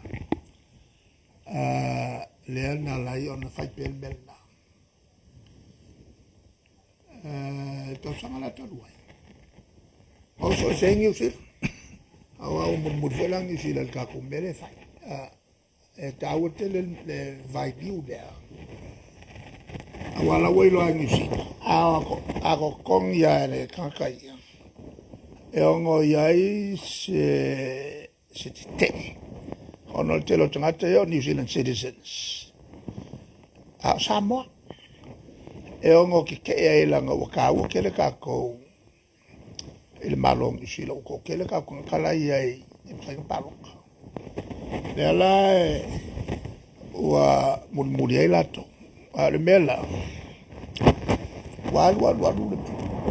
Speaker 3: Le ana lai o na whaipel melna. Tau sanga la taruai. O so sengi o sir. Awa o murmurelang i sila ka kumere fai. E tau te le vai diu lea. Awa la wailo angi sila. Ako kong ia le kakai. E ongo iai se te. Ono te lo tangata yo New Zealand citizens. Samoa. E ongo ki ke e langa wakau ke le kako il malong sila ko ke le kako kala iai e pai palok. Le ala wa mulmuli ai lato. Le mela. Wal le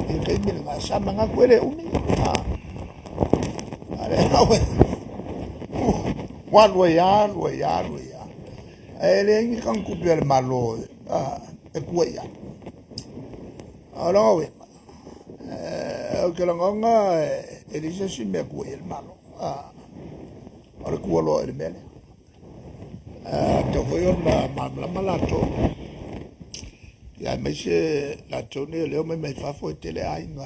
Speaker 3: e ke mi nga sa manga kwele uni. Ale awe. Wan ya. Ele ngi kan ku bel malo e ku ya. Alo we. O ke la ngonga e dise si me ku el malo. Ora ku lo el mele. To foi una malato. Ya me se la tone le me fa fo tele ai nga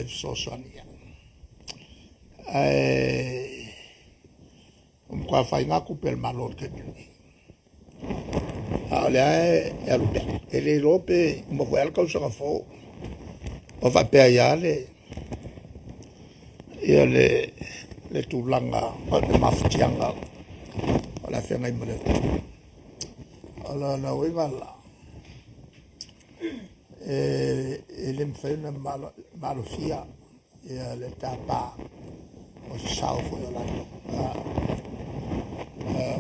Speaker 3: so sonia. Qua fai nga ku per malo ke mi. Ale e rupe. Ele rope mo foi al causa fo. O fa pe aiale. E le tūlanga o le mafutianga. O la whenga i mure. Ala na wenga la. E le mwhena marofia. E le tapa. O se sao foi o lano.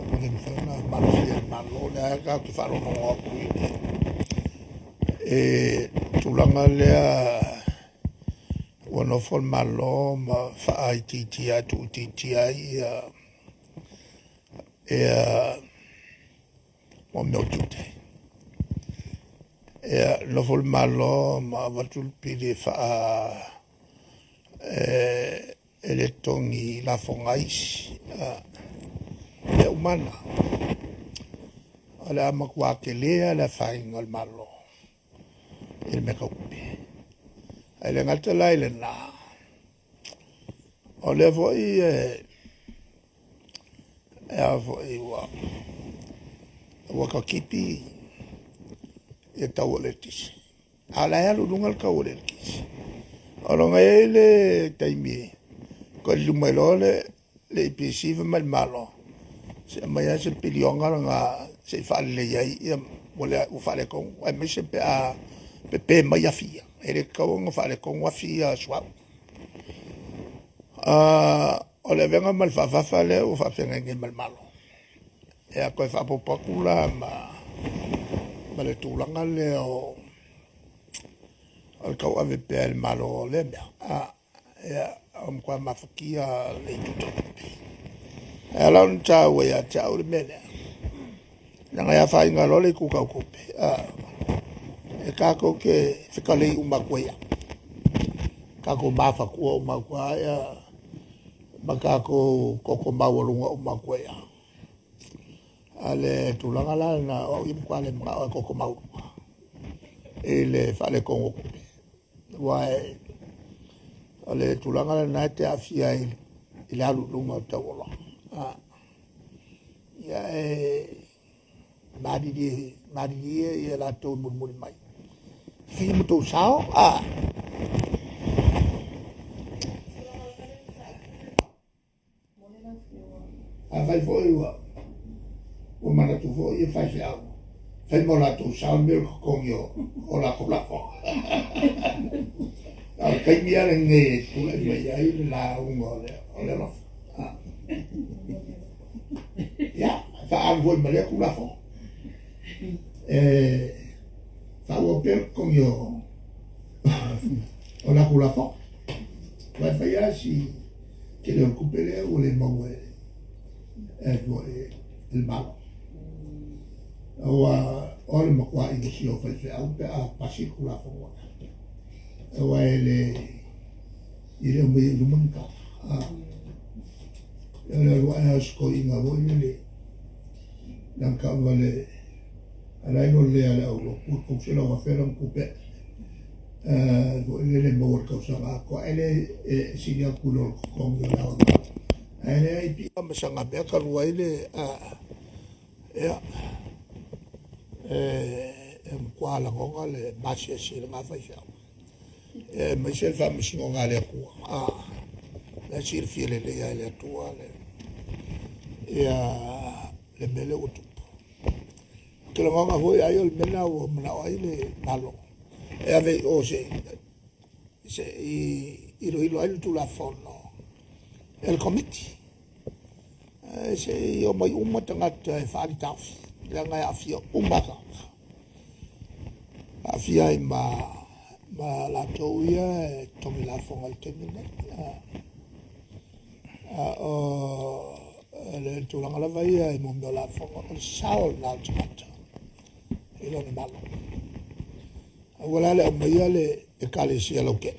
Speaker 3: O le mwhena marofia malo. Le aeka ki wharo mongo kui. E tūlanga lea ono fol malo ma fa Titi tu Titi ai o meu Tiute no fol malo ma vatul pide fa ele tongi la fongais le umana ala makwa ke le la faing al malo il me kaupi ele ngata laile na o le foi foi wa ka kipi e tauletis ala ya lu lungal ka uletis alo ngele taimi ko lumelo le pisive mal malo se maya se pilionga nga se falle ya wala u fale con e me se pe maya fia ele kaunga fale con wafia swap o le venga mal fa le o fa penga ngi mal malo e a ko fa popakula ma le tulanga le o al kau ave pe el malo le e kwa mafakia le tuto e la un chau ya chau le mele nga ya fa inga lo le ku ka ku e kako ke fikale umakwea kako mafa ku umakwea makako koko mawolunga umakwea ale tulanga la na o imkwale mga koko mawolunga ele fale kongo wae ale tulanga la na te afia ile alulunga tawola ya madi e la to murmuri mai fi muto sao fai foi o mana tu foi fai fiao fai mola tu sao mil con yo o la fo kai mia nge tu le mai la ungo le no ya fa an voi male ku la fo fa o per con yo o la fo vai fai si Ke le kupele o le mawe el malo. O le makua i si o fai au pe a pasikula fonga. O ele i le mai lumanka. Le roa sko i nga voi le dan ka vale ala no le ala o ko se lo va fera un coupe le mo ko sa ko ele si ya kulo ko la ele ai pi ma sanga be ka ruai le ya kwa la ko le ma se le ma fa fa ma se fa mi si nga le ko la si file le ya le tua le ya le mele o tupu ke la nga voi ai o mena o mena ai le malo e ave o se i lo ai tu la fono el committee se io mai uma tanga te fa di taf la nga afia uma ka afia ma la toia tomi la fonga il temine le tulanga la vai e mo la fonga il sao la tata ilo ne malo wala le mai le e kale sia lo ke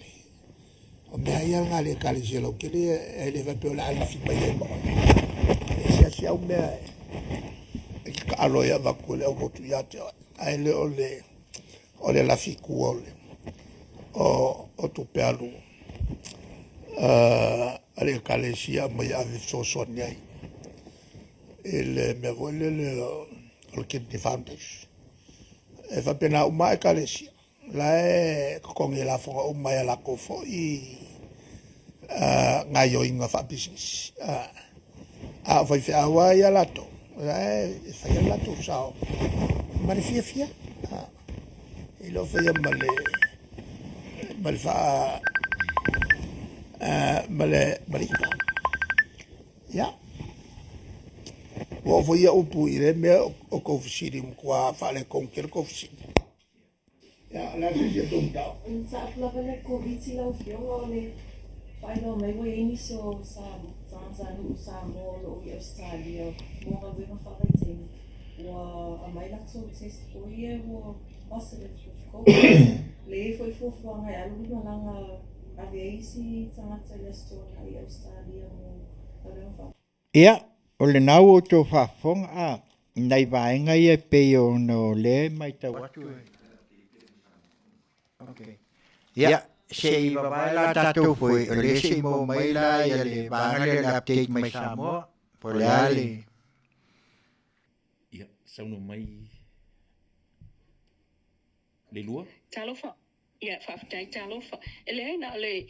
Speaker 3: o me ai nga le kale sia lo ke e le va pe la fi mai le mo e sia o me e ka alo ya va ko le o tu ya te ai le o le la fi ku o tu pe alu ale kale sia mai ave so nei il me vuole le kidney foundation e fa pena uma e kale sia la e kongi la fo o mai la ko fo i nga yo inga fa business a foi fa wa ya la to la e fa ya la to sao ma fia e lo fa ya mal fa male ya wo foi ya upu ile me o ko fsiri kwa fa le kon kel ko fsiri ja, laat je je doen dan.
Speaker 4: En sa plava le covid la Afioga le Faiva mai we ini so sa nu Samoa o Australia mo ga we fa vai teng wa a mai la so test o ye wo positive for le foi fo nga ya lu na nga aviasi tangata le store ai Australia mo pa
Speaker 1: Ia, o le nau o tō whawhong a nei vaenga i e peo no le mai tau atu. Okay. Ia, se i wawaila tatou fwoi, o le se mo maila i le vaenga le update mai Samoa, po le ale.
Speaker 5: Ia, sauno mai le lua?
Speaker 6: Talofa. Ia, whaftai talofa. Ele haina le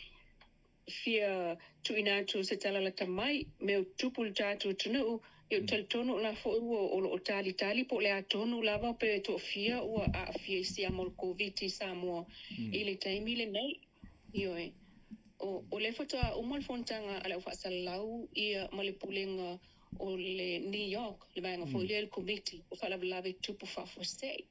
Speaker 6: fia tuina tu se tala la tamai, me o tupul tātu tunu, i o taltonu la fo o tali po le atonu lava pe to fia ua a fia sia mol COVID Samoa. I le taimi le nei, ioe. O le fotoa umal fontanga ala ufasalau ia malipulenga o le New York, le vanga fo le committee, o falavalave tupu fafosei.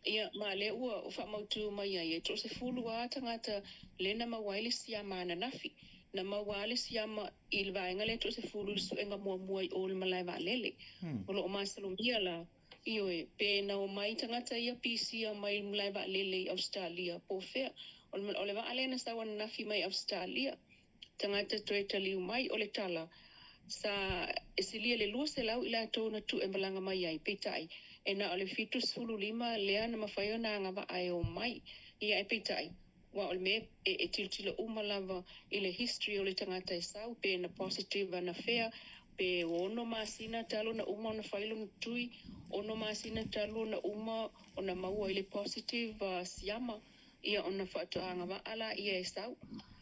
Speaker 6: Ia ma le ua o whamautu mai ai e se fulu a tangata le na mawaili siya mana nafi na mawaili siya ma ilvaenga le se fulu su enga mua i ol malai va lele o lo masalo mia la ioe pe na o mai tangata ia PC a mai malai va lele Australia po fea o le va alena sa wan nafi mai Australia tangata toeta liu mai o le tala sa esilia le lua se lau ila tona tu embalanga mai ai petai e na ole fitu sulu lima lea na mawhaio na ngava ai o mai ia e petai wa ole me e tiltila umalava i le history o le tangata e sau pe na positive ana fair pe ono Masina talo na uma ona whailo na tui ono Masina talo na uma ona maua i le positive siama ia ona whaatoa ngava ala ia e sau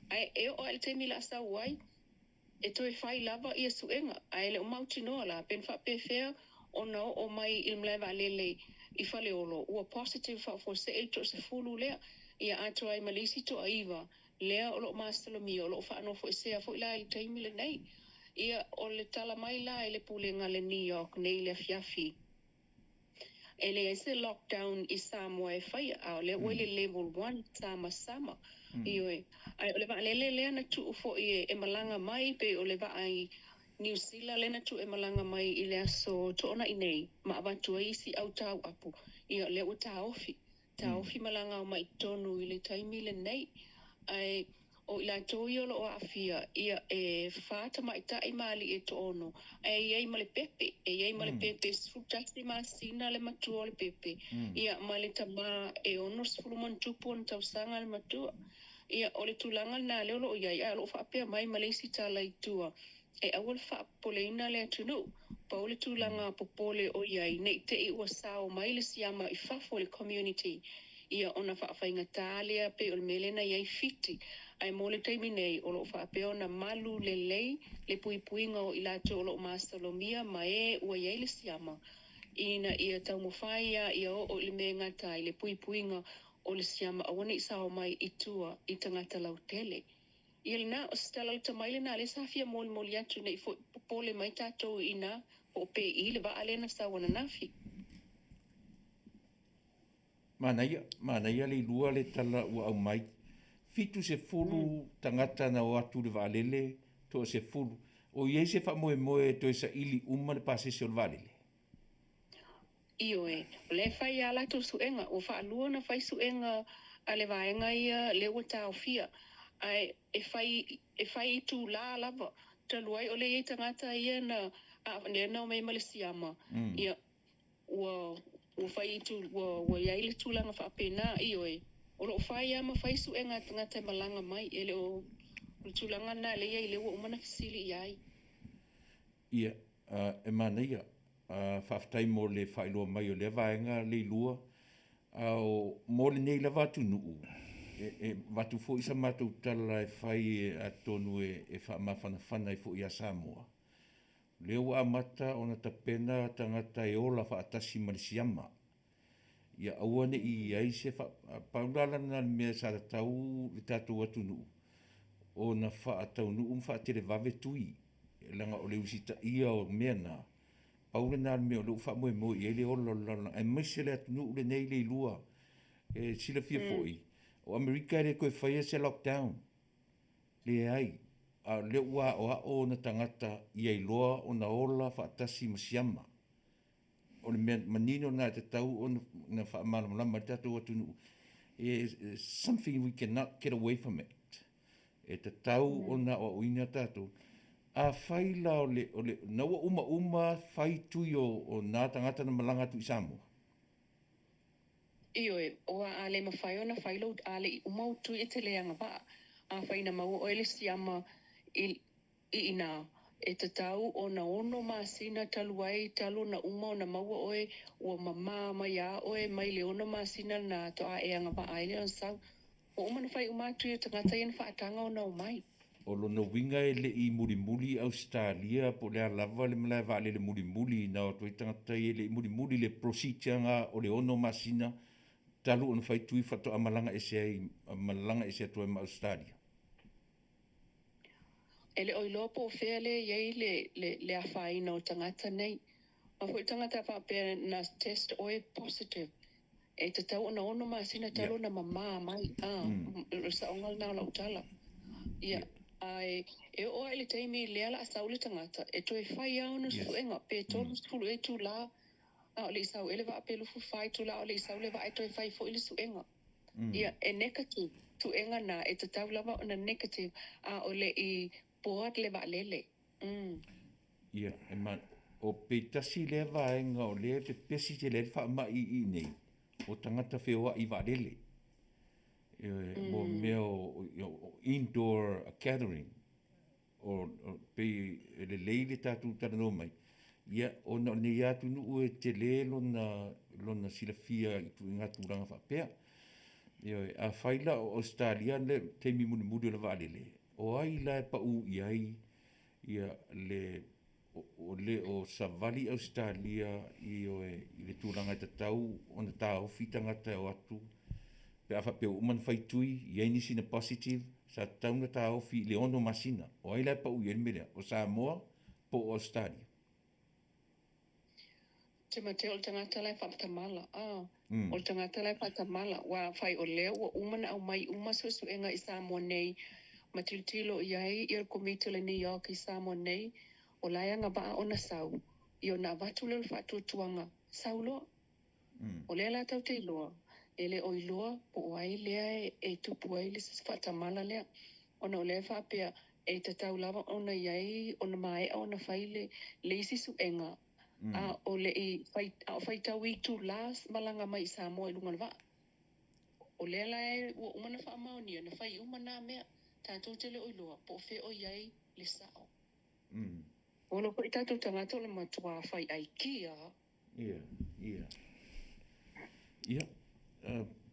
Speaker 6: ai e o ele te mila sau wai e toi whai lava ia suenga ai le umauti noa la pen wha pe fair ona o mai ilmlai va lele I fale olo ua positive for se elto se fulu lea ia ato ai malisi to aiva lea o lo masalomi o lo fa no fo se fo ila il taimi le nei ia o le tala mai la ile pulenga le New York nei le Afiafi e le ese lockdown i Samoa e whai a le wele level 1 sama ioi ai o le va le na tu fo e malanga mai pe o le va ai New Zealand le na tu e malanga mai i le aso tona i nei ma avatu ai si au tau apu i le o taofi malanga mai tonu i le taimi le nei ai o ila toiolo o afia ia e fata mai tai mali e tono ai male pepe ai male pepe sfutati masina le matu le pepe ia male tama e ono sfulumon tupon tausanga le matu ia ole tulanga na le o ia lo fa pe mai male sitala itua e awal fa poleina le tunu paule tulanga popole o ia nei te i wasao mai le siama i fafo le community ia ona fa fainga talia pe o melena ia fiti ai mole taimi nei o lo fa pe ona malu le puipuinga o ilato o lo masalomia mai ua ia le siama ina ia tau mo faia ia o le menga tai le puipuinga o le siama awana i sao mai itua i tangata lautele ia na o stela o tamaile na le safia mol atu nei fo pole mai tato ina o pe i le va alena sa wana nafi
Speaker 5: Manaia le lua le tala ua au mai. Fitu se fulu tangata na o atu le valele to se fulu. O iei se moe to sa ili uma le pase se o valele.
Speaker 6: Iyo le fai ala tu suenga o fa lua na fai suenga ale vaenga ia le o taofia ai e fai tu la lava taluai o le tangata ia na le na mai malesiama ia o fai tu o ia ile tulanga fa pena iyo o lo fai ama fai suenga tangata malanga mai ele o tulanga na le ia ile o mana fisili ai
Speaker 5: Ia e manaia whaftai mo le whailoa mai o le vaenga le lua au mo le nei la watu nuu e watu fo isa matou tala e whai a tonu e whaamawhanawhana i fo i a Samoa leo a mata o na tapena tangata e ola whaatasi marisiama ia auane i aise paulala na mea sa tau le tatou atu nuu o na whaatau nuu whaatere vave tui langa o le usita ia o mea na paule na me o lo fa mo i le o lo e mesele atu nu le nei le lua e sila fia foi o Amerika le ko fa se lockdown le ai a le wa o na tangata i ai loa o na ola fa tasi masiama o le manino na te tau o na fa malama ma tatu atu nu is something we cannot get away from it e te tau o na o ina tatu a faila o le na uma fai tui o nā tangata na malanga tu i Samoa.
Speaker 6: Iyo o a le mawhai o na whailo a le umau tui e te leanga wa a whaina mau o ele siama i ina e te tau o na ono Masina taluai talo na uma o na maua oe o mama mai a oe mai le ono Masina na to a e anga wa a ele on sau o umana whai umatu i tangata i na whaatanga o na umai.
Speaker 5: O lono winga e le i mulimuli Australia po le alava le malai vale le mulimuli na o toi tangata i le mulimuli le procedure nga o le ono Masina talu on fai tui fato a malanga e se toi ma Australia.
Speaker 6: Ele o ilopo fele yei le a whaina o tangata nei. Ma fui tangata whape na test oe positive. E te tau na ono Masina talo na mama mai. Sa ongal na lau tala. Ai e o ele teimi le ala saule tangata e toi fai au no suenga pe tonu skulu e tu la a le sau ele va pe lu fu fai tu la le sau le va e toi fai fo ile suenga ia e negative tu enga na e te tau lava ona negative a ole i board le va lele
Speaker 5: ia e man o pe tasi le va enga o le pe pesi te le fa mai i nei o tangata feoa i va lele mo meo indoor gathering o pe le leile tatu tano mai ia ona ne ia tu no e te le lona silafia i tu ngatu ranga fa pe ia a faila o Australia le te mi mu le valele o ai la pa u ia o savali Australia i le turanga te tau ona tau fitanga te o atu pe afa pe uman fai tui ia nisi na positive sa tauna ta ofi le ono Masina o ai la pa u mele o Samoa po Australia
Speaker 6: te mate o le tangata lai whaapatamala. O le tangata lai whaapatamala. Wa whai o leo wa umana au mai umasu enga i Samoa nei. Matilitilo iai i komite le New York i Samoa nei. O laianga baa o na sau. I o na watu le whaatuatuanga. Sau loa. O lea la tau te iloa. Ele o iloa po wai lea e tupu ai le whaatamala lea. Ona o lea whaapea e te tau lava ona iai ona mai o na whaile le isisu enga. A o le i whaitau i tu las malanga mai i Samoa i lunga na wa. O lea la e ua umana wha amaonia na whai umana mea tātou te le o iloa po fe o iai le sao. O lo po i tātou tangata o le matua whai aikia.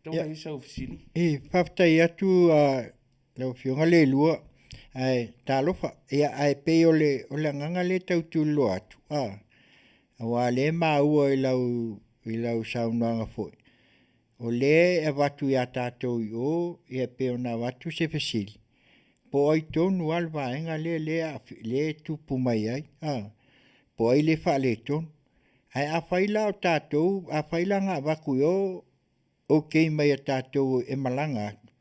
Speaker 5: Tautai sa ofisili.
Speaker 1: Whaftai atu lau whionga le lua. Ai talofa. Ia ai pe o le nganga le tau tu lo atu. Awa le maua i lau saunoanga foi. O le e watu ia tātou i o, ia pe o na watu se fesili. Po ai tonu alwa enga le tupu mai ai. Po ai le wha le tonu. Ai a whaila o tātou, a whaila ngā waku o kei mai a tātou e malanga atu.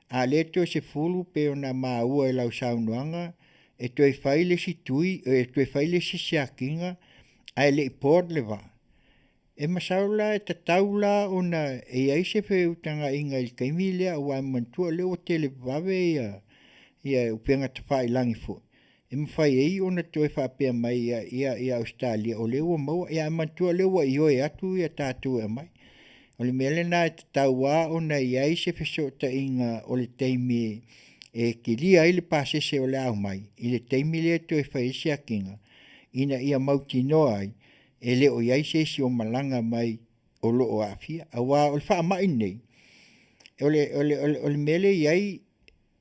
Speaker 1: A le to se fulu pe o na maua i lau saunoanga, e to e whaile si tui, e to e whaile si siakinga, ai le ipor le wa. E masaula e tataula o na e aise fe utanga inga il kaimi lea o ai mantua leo te le wawe ia upenga ta whai langi fo. E mwhai ei o na to e whapea mai ia Australia o leo maua, ia mantua leo i oe atu ia tātou e mai. O le mele na e tataua o na i aise fe sota inga o le teimi e kilia i le pasese o le au mai. I le teimi lea to e whai siakinga. Ina ia mautinoa ai. E le o iai se si o malanga mai o lo o afia. Awa o le wha mai nei. O le mele iai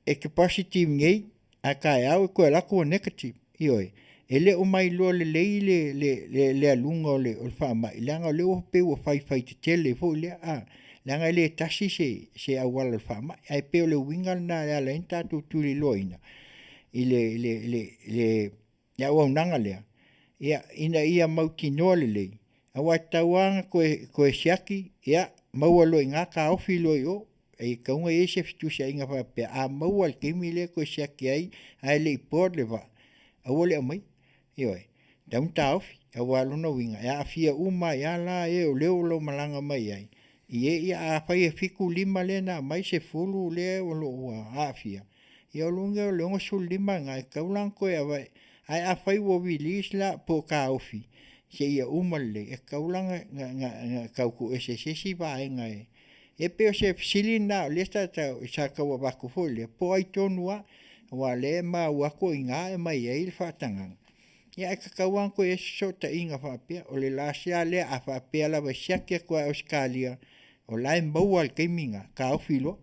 Speaker 1: e capacity ngei a kai au e koe lako o negative. Ioi. E le o mai lo le lei le alunga o le wha mai. Leanga o le o pe o whai te tele fo le a. Leanga le tasi se awala le wha mai. Ai pe o le wingal na le ala enta tu tuli loina. I le au nanga lea. Ia mauti noa lelei. Awa tauanga koe siaki, ia maua loi ngā ka ofi loi o, e kaunga e se fitu sia inga whapea, a maua le keimi le koe siaki ai le ipor le wa. Awa le amai, ioi, taun ta ofi, awa lona winga, ia afia uma, ia la e o leo lo malanga mai ai. Ia a whai e fiku lima le na mai se fulu le o lo ua, a afia. Ia o lunga o leonga su lima ngai, kaulang koe awai, ai a whai wo wilis la po ka ofi. Se ia umale, e kaulanga nga kauku e se si vaenga e. E peo se sili na, lesta tau sa kaua wako fole, po ai tonua, wa le ma wako inga e mai e il whatangang. Ia e kakauang ko e sota inga whapea, o le lasia le a whapea la wa siakia kua Australia, o lai maua al keiminga, ka ofi lo,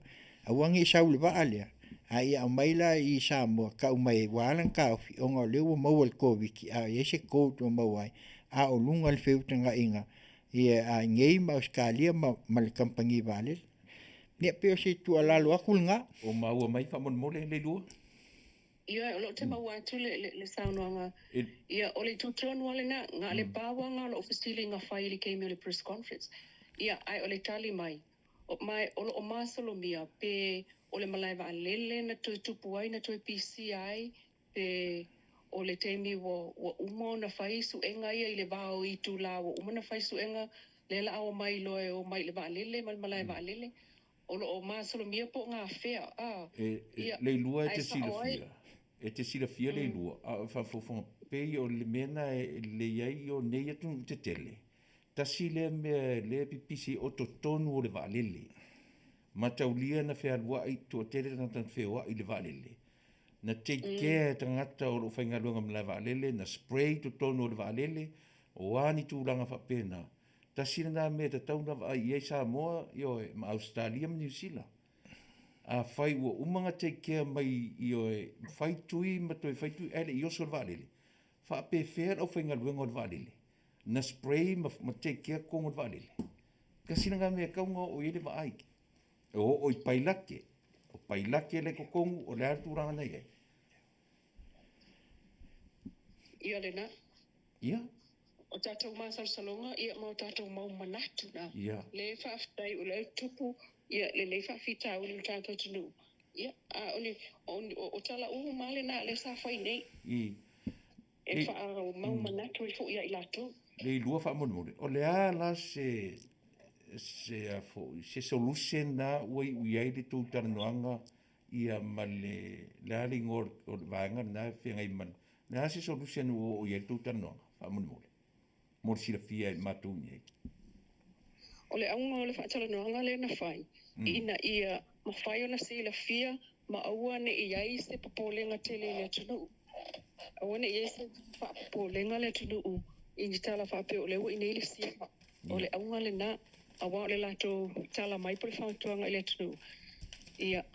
Speaker 1: a wangi saule wa alea. Ai a maila i Samoa ka umai walang ka ofi onga lewa mawal koviki a yese koutu mawai a o lunga le feutanga inga i a ngei ma Australia ma le kampangi vale ne peo se tu ala lo akulnga
Speaker 5: o maua mai fa mon mole le lua
Speaker 6: ia o lo te maua tu le saunoanga ia o le tutonu ale na nga le pawanga lo ofisili nga faili keimi o le press conference ia ai o le tali mai o masolo mia pe o le malaiva alele na tupu ai na toi PCI pe o le teimi wo umo na faisu enga ia i le vao i tu la wo umo na faisu enga le la o mai loe o mai le va alele mal malaiva alele o masolo mia po nga fea
Speaker 5: le lua te sila fia le lua fa fofo pe o le mena le iai o nei atu te tele tasi le pipisi o totonu o le va alele mataulia na fea lua i tu tere na tan fea i le valele na take care tangata o whainga luanga mla valele na spray to tono o le valele o ani tūlanga whapena ta sina na me ta tauna i e Samoa i ma Australia ma New Zealand a whai ua umanga take care mai i o whai tui ma toi whai tui ele i oso le valele whape fea o whainga luanga o le valele na spray ma take care kongo le valele ka sina nga me kaunga o i le va aiki o i pailake le kokongu o le arturanga nei e.
Speaker 6: Ia le na.
Speaker 5: Ia?
Speaker 6: O tātou māsalsalonga, ia mau tātou mau manatu na.
Speaker 5: Ia.
Speaker 6: Le whaaftai o le tupu, ia le whaafita o le tātou tunu. Ia, o tala male na le sa whai nei. E wha mau manatu e fo ia i latou.
Speaker 5: Le lua whaamone. O le ala se solution na ui ai le tūtara noanga ia ma le ali ngor o vanga na whengai man. Na se solution o ia le tūtara noanga. Whaamone. Mor sila fia e matu nei.
Speaker 6: O le aunga o le whaatala noanga le na whai. Ina ia ma whai o na sila fia ma aua ne iai se papolenga tele le tunu. Aua ne iai se papolenga le tunu. Ini tala whape o le ua ina ili sia. O le aunga le na awa o le lato tala mai po le whautuanga le tunu. Ia,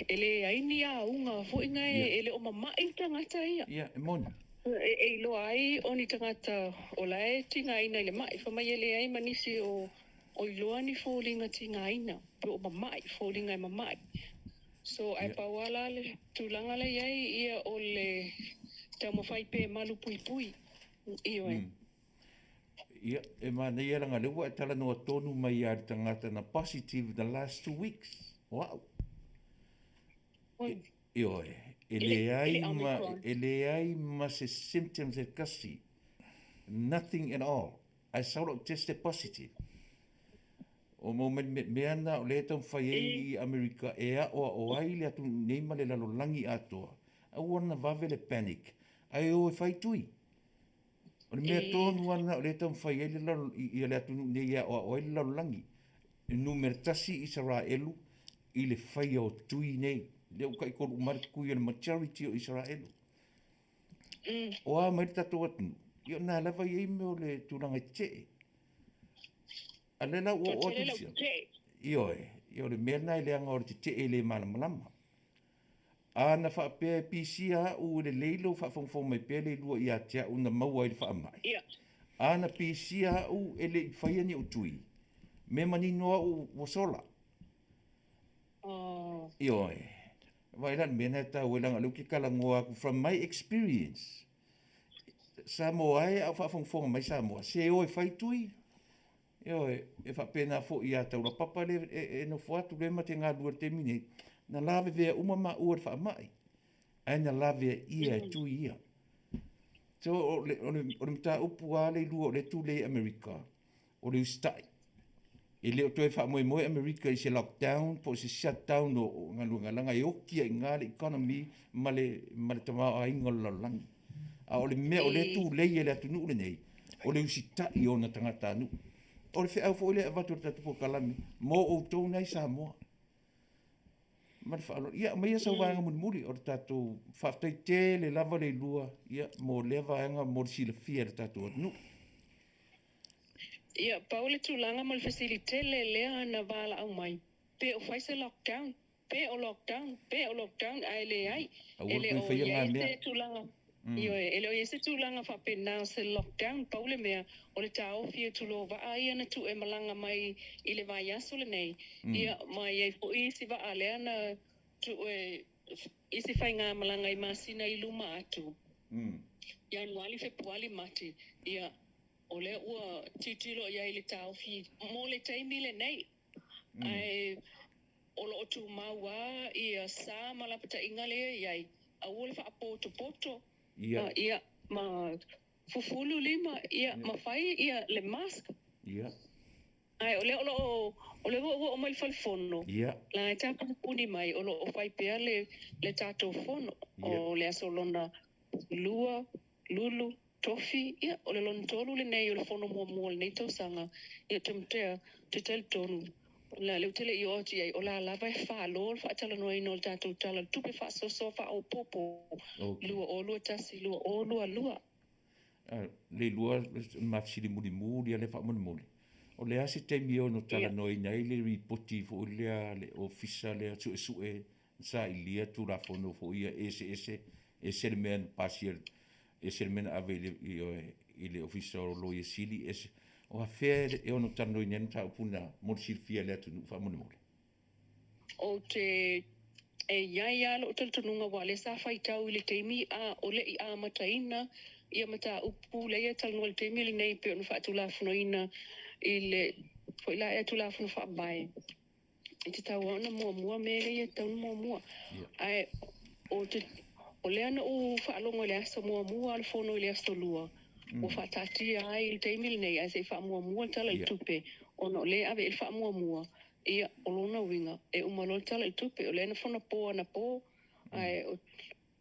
Speaker 6: ele aini a aunga fo inga ele o mamai tangata ia.
Speaker 5: Ia, e moni.
Speaker 6: E loa ai o ni tangata o lae tinga ina le mai. Whamai ele ai manisi o iloa ni fōlinga tinga ina. Pe o mamai, fōlinga e mamai. So, ai pawala le tūlanga le iai ia o le tau mawhai pe malu pui pui. Iyo e.
Speaker 5: Ia, e mana ia ranga lewa e tala noa tonu mai a tangata na positive the last 2 weeks. Wow. Iyo e. Ele ai ma se symptoms e kasi. Nothing at all. I sort of tested positive. O mo me ana o le tau whai i Amerika e a o ai le atu neima le lalo langi atoa. A wana vave le panic. Ai o e whai tui. O le mea tōnu ana o le tau whai le lalo i le atu nei a o ai le lalo langi. Numer tasi Israelu i le whai o tui nei. Le uka i koru marikui le majority o Israelu. O a mai tato atu. Io nā lava i me o le tūranga te. Alela o tusia. Io le mena i le anga o te le malamalama. Ana whaapea pisia u le leilo whaafongfong mai pea le lua i atea una maua i le whaamai. Ana pisia u ele whaiani o tui. Me mani noa u wasola. Io e. Wailan mena ta welanga luki kalangoa from my experience. Samoa e au whaafongfong mai Samoa. Se o e whai tui. Io e fa pena fo ia Taulapapa le e no fuatu le mate ngā lua te mine na lave vea umama ua fa mai ai na lave ia tu ia so o le mta upu a le lua o le tu le Amerika o le ustai e le o toe fa moe Amerika i se lockdown po se shutdown o ngā lua langa e okia i ngā le economy ma le tamao a ingo lalangi a o le mea o le tu le i le atu nuu le nei o le usitai o na tangata nuu o le whaau fo le avatu tatu Polokalame mo o tau nei Samoa. Ma le whaalo, ia, mai asa wanga muri o le tatu whaftai te le lava le lua, ia, mo le wanga mo le sila fia le tatu anu.
Speaker 6: Ia, paule tūlanga mo le facilite le lea na wala au mai. Pe o whaise lockdown, pe o lockdown, ai le ai. Ele o iese tūlanga. Io ele o ese tūlanga whapena se lockdown paule mea o le tau fia tulo wa ai ana tu e malanga mai i le vai aso le nei. Ia mai e fo isi wa alea na tu e isi whai ngā malanga i Masina i luma atu. Januari, Februari mati. Ia o le ua titilo ia i le tau fia mo le taimi le nei. Ai o lo tu maua ia sa malapata ingale iai. A ule wha poto. Ia ma fufulu lima ia ma fai ia le mask. Ai o le o mai falfono. La tapa puni mai o lo fai pea le tato fono o le asolona lulu tofi ia o le lon tolu le nei o le fono mo nei to sanga ia temtea te tel tonu. La le tele I oti ai o la lava e fa lo fa tala no ino tatou tala tupe fa so fa o popo lua o lua tasi lua o lua
Speaker 5: le lua mafsili muri le fa muri o le ase te mio no tala no ina ile ripoti fo le ofisa le su e sa ilia tu la fono fo ia ese men pasier ese men avele ile ofisa lo yesili ese o affaire e ono tano inen ta upuna mo silfia le tu fa mo
Speaker 6: o te e ia lo tonu nga wale sa fai tau le teimi a o le I a mataina ia mata upu le ia tal nol te mili nei pe no fa tu la fnoina ile foi la e tu la fno fa mai te tau ona mua me ia tau mua ai o te o le ana o fa longo le asa mua al fono le asa lua o fa tati ai te mili nei ai se fa mua tala i tupe ono le ave il fa mua ia o lona winga e umalo tala i tupe o le na fona po na po ai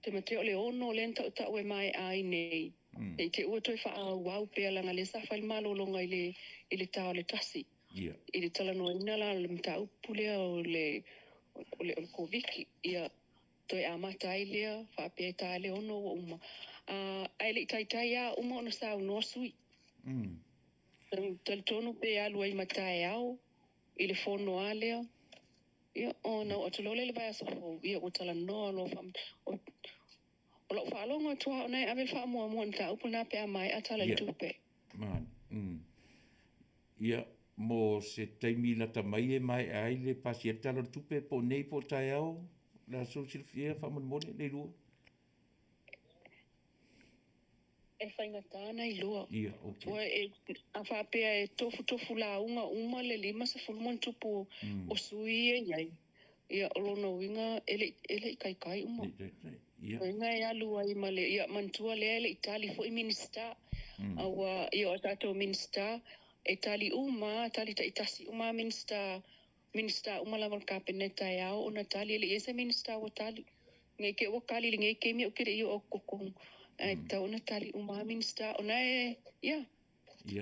Speaker 6: te mateo le ono le nta ta o mai ai nei e te ua toi wha wau pea langa le sa whai malo longa ile tau le tasi. Ile tala no ina la le mta upulea o le koviki. Ia toi amata ai lea wha pea tae le ono o uma. Ai le tai a uma ono sa unoa sui. Tal tonu pea alua i matae au. Ile fono a lea. Ia ona o tulole le vai asofo. Ia o tala noa lo fam. O lo fa longa tua nei ave fa mo nta upuna pe mai atala le tupe.
Speaker 5: Man. Ia mo se taimi la tamai e mai ai le pasi atala le tupe po nei po tai au la so silfia fa mo le lu.
Speaker 6: E whainga tāna i loa.
Speaker 5: Ia, okay.
Speaker 6: Ua a whapea e tofu la uma le lima se fulmon tupu o sui e iai. Ia olona winga ele kai uma. Winga e alua i male ia mantua le ele itali fo i minista. Awa ia o tato minista e tali ta itasi uma minista uma la kapeneta e au ona tali ele ese minista o tali. Ngai ke wakali ngai ke mi o kire i o kokong. Ta ona tali uma minista ona e ia.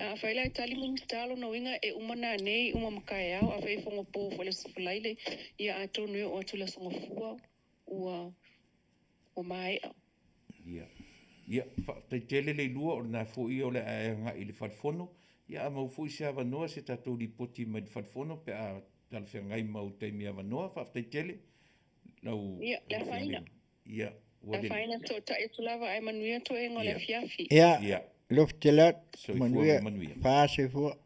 Speaker 6: A faila e tali minista lo no winga e uma na nei uma makai au a fai fongo po fo le sfulaile ia ato no o tula songo fua o mai au.
Speaker 5: Ia, te tele le lua o na fo i o le nga i le falfono. Ia mau fo i se avanoa se tatou li poti mai le falfono pe a talfia ngai mau te mi avanoa fa te tele.
Speaker 6: Ia, la faina.
Speaker 5: Ia.
Speaker 6: La faina to ta e tulava ai Manuia to e ngole Afiafi.
Speaker 1: Ia, loftelat Manuia fa se fo.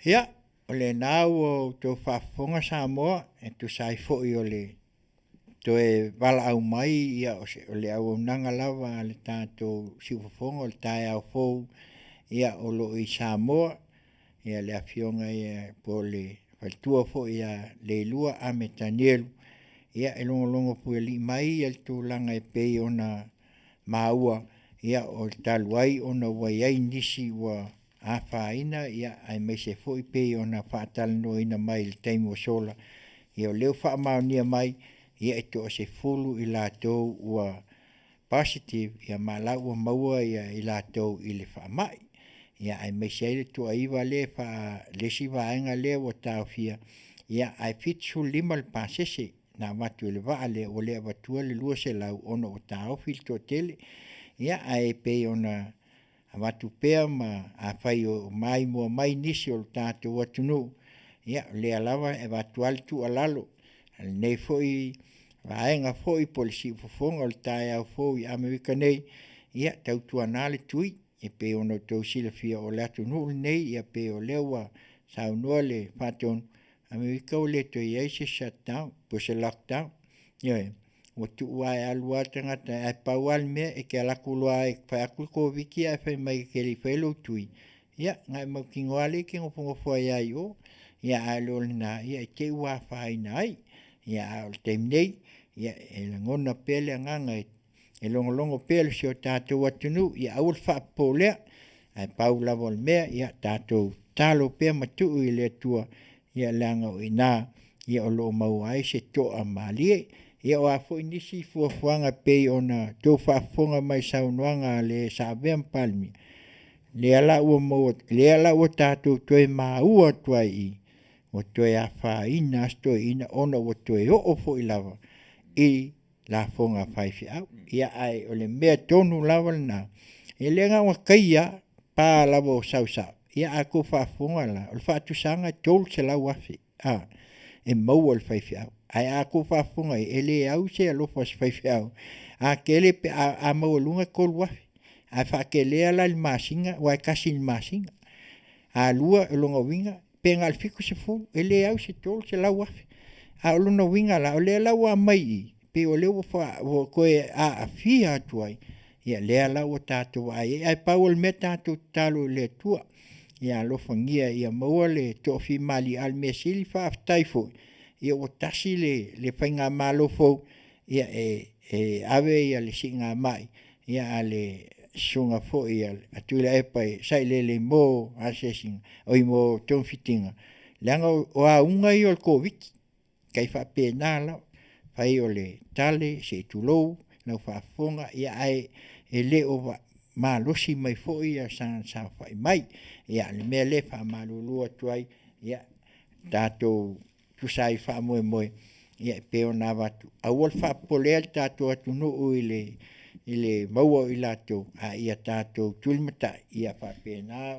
Speaker 1: Ia, o le nau o to whafonga Samoa e tu sai fo i o le to e wala au mai ia o le au nanga lava le tātou siufofonga o le tae au fou ia o lo i Samoa ia le Afioga ia po le whaitua fo ia le lua a me tanielu ia e longo pue li mai el tūlanga e pei ona maua ia o le taluai ona wai ai nisi wa a whaina ia ai mai se fo i pei ona whaatala no ina mai le taimu o sola ia o leo wha maunia mai ia e to se fulu i lātou ua positive ia malau ua maua ia i lātou i le whaamai. Ia ai mai seile tua iwa le wha lesi vaenga le o tauwhia. Ia ai fitsu lima le pasese na watu le waa le o le watua le lua se lau ono o tauwhil to tele. Ia ai pe ona watu pea ma a whai o mai mua mai nisi o tātou watunu. Ia le alawa e watu ali tu alalo. Nei foi vaenga foi polisi fofonga o tae au foi Amerika nei ia tautua nale tui e pe ono tau silafia o latu nuu nei ia pe o lewa sau noa le paton Amerika o le to ia se shutdown po se lockdown ia o tu uai alua tangata ai paual me e ke ala kulua e whai akul ko wiki ai whai mai ke li whailo tui ia ngai mau kingoale ke ngopongo fwai ai o ia alo na ia te ua whai nai ia o te nei ia e ngona pele nganga e longo pele si o tātou atunu ia aul whapolea ai paula vol mea ia tātou talo pea matu i le tua ia langa o ina ia o lo mau ai se toa malie ia o afo inisi fuafuanga pei ona tō whafonga mai saunuanga le saveam palmi le ala ua tātou toi maua tuai i o toe a whaina asto ina ona o toe o fo i lava i la fonga whaifi au. Ia ai o le mea tonu lava na e lenga wa kaia pa lava o sausau. Ia a ko whafonga la o le whaatusanga tolu se lau wafi. E mau o le whaifi au. Ai a ko whafonga e le au se alofa se whaifi au. A kele pe a mau lunga kol wafi. A whakele ala le masinga wa kasi le masinga. A lua e longa winga penga al fiku se fu ele au se tol se la wafi a luna winga la ole la wa mai pe o leo o koe a afia atu ai ia lea la o tātou ai ai pau me tātou talo le tua ia lofangia ia maua le tofi mali al mesili faafetai foi ia ua tasi le faiga malofou ia ave ia le siʻiga mai ia a le sunga foʻi ia atu le epa sai le mo asesiga o i mo tonfitiga leaga o auga i o le koviki kai faapena la fai o le tale se tulou lau faafofoga ia ae le o malosi mai foʻi ia sa fai mai ia le mea le faamalūlū atu ai ia tatou tusai faamoemoe ia pe ona watu aua le faapolea le tatou atunuu i le maua i latou a ia tatou tulimataʻi ia faapena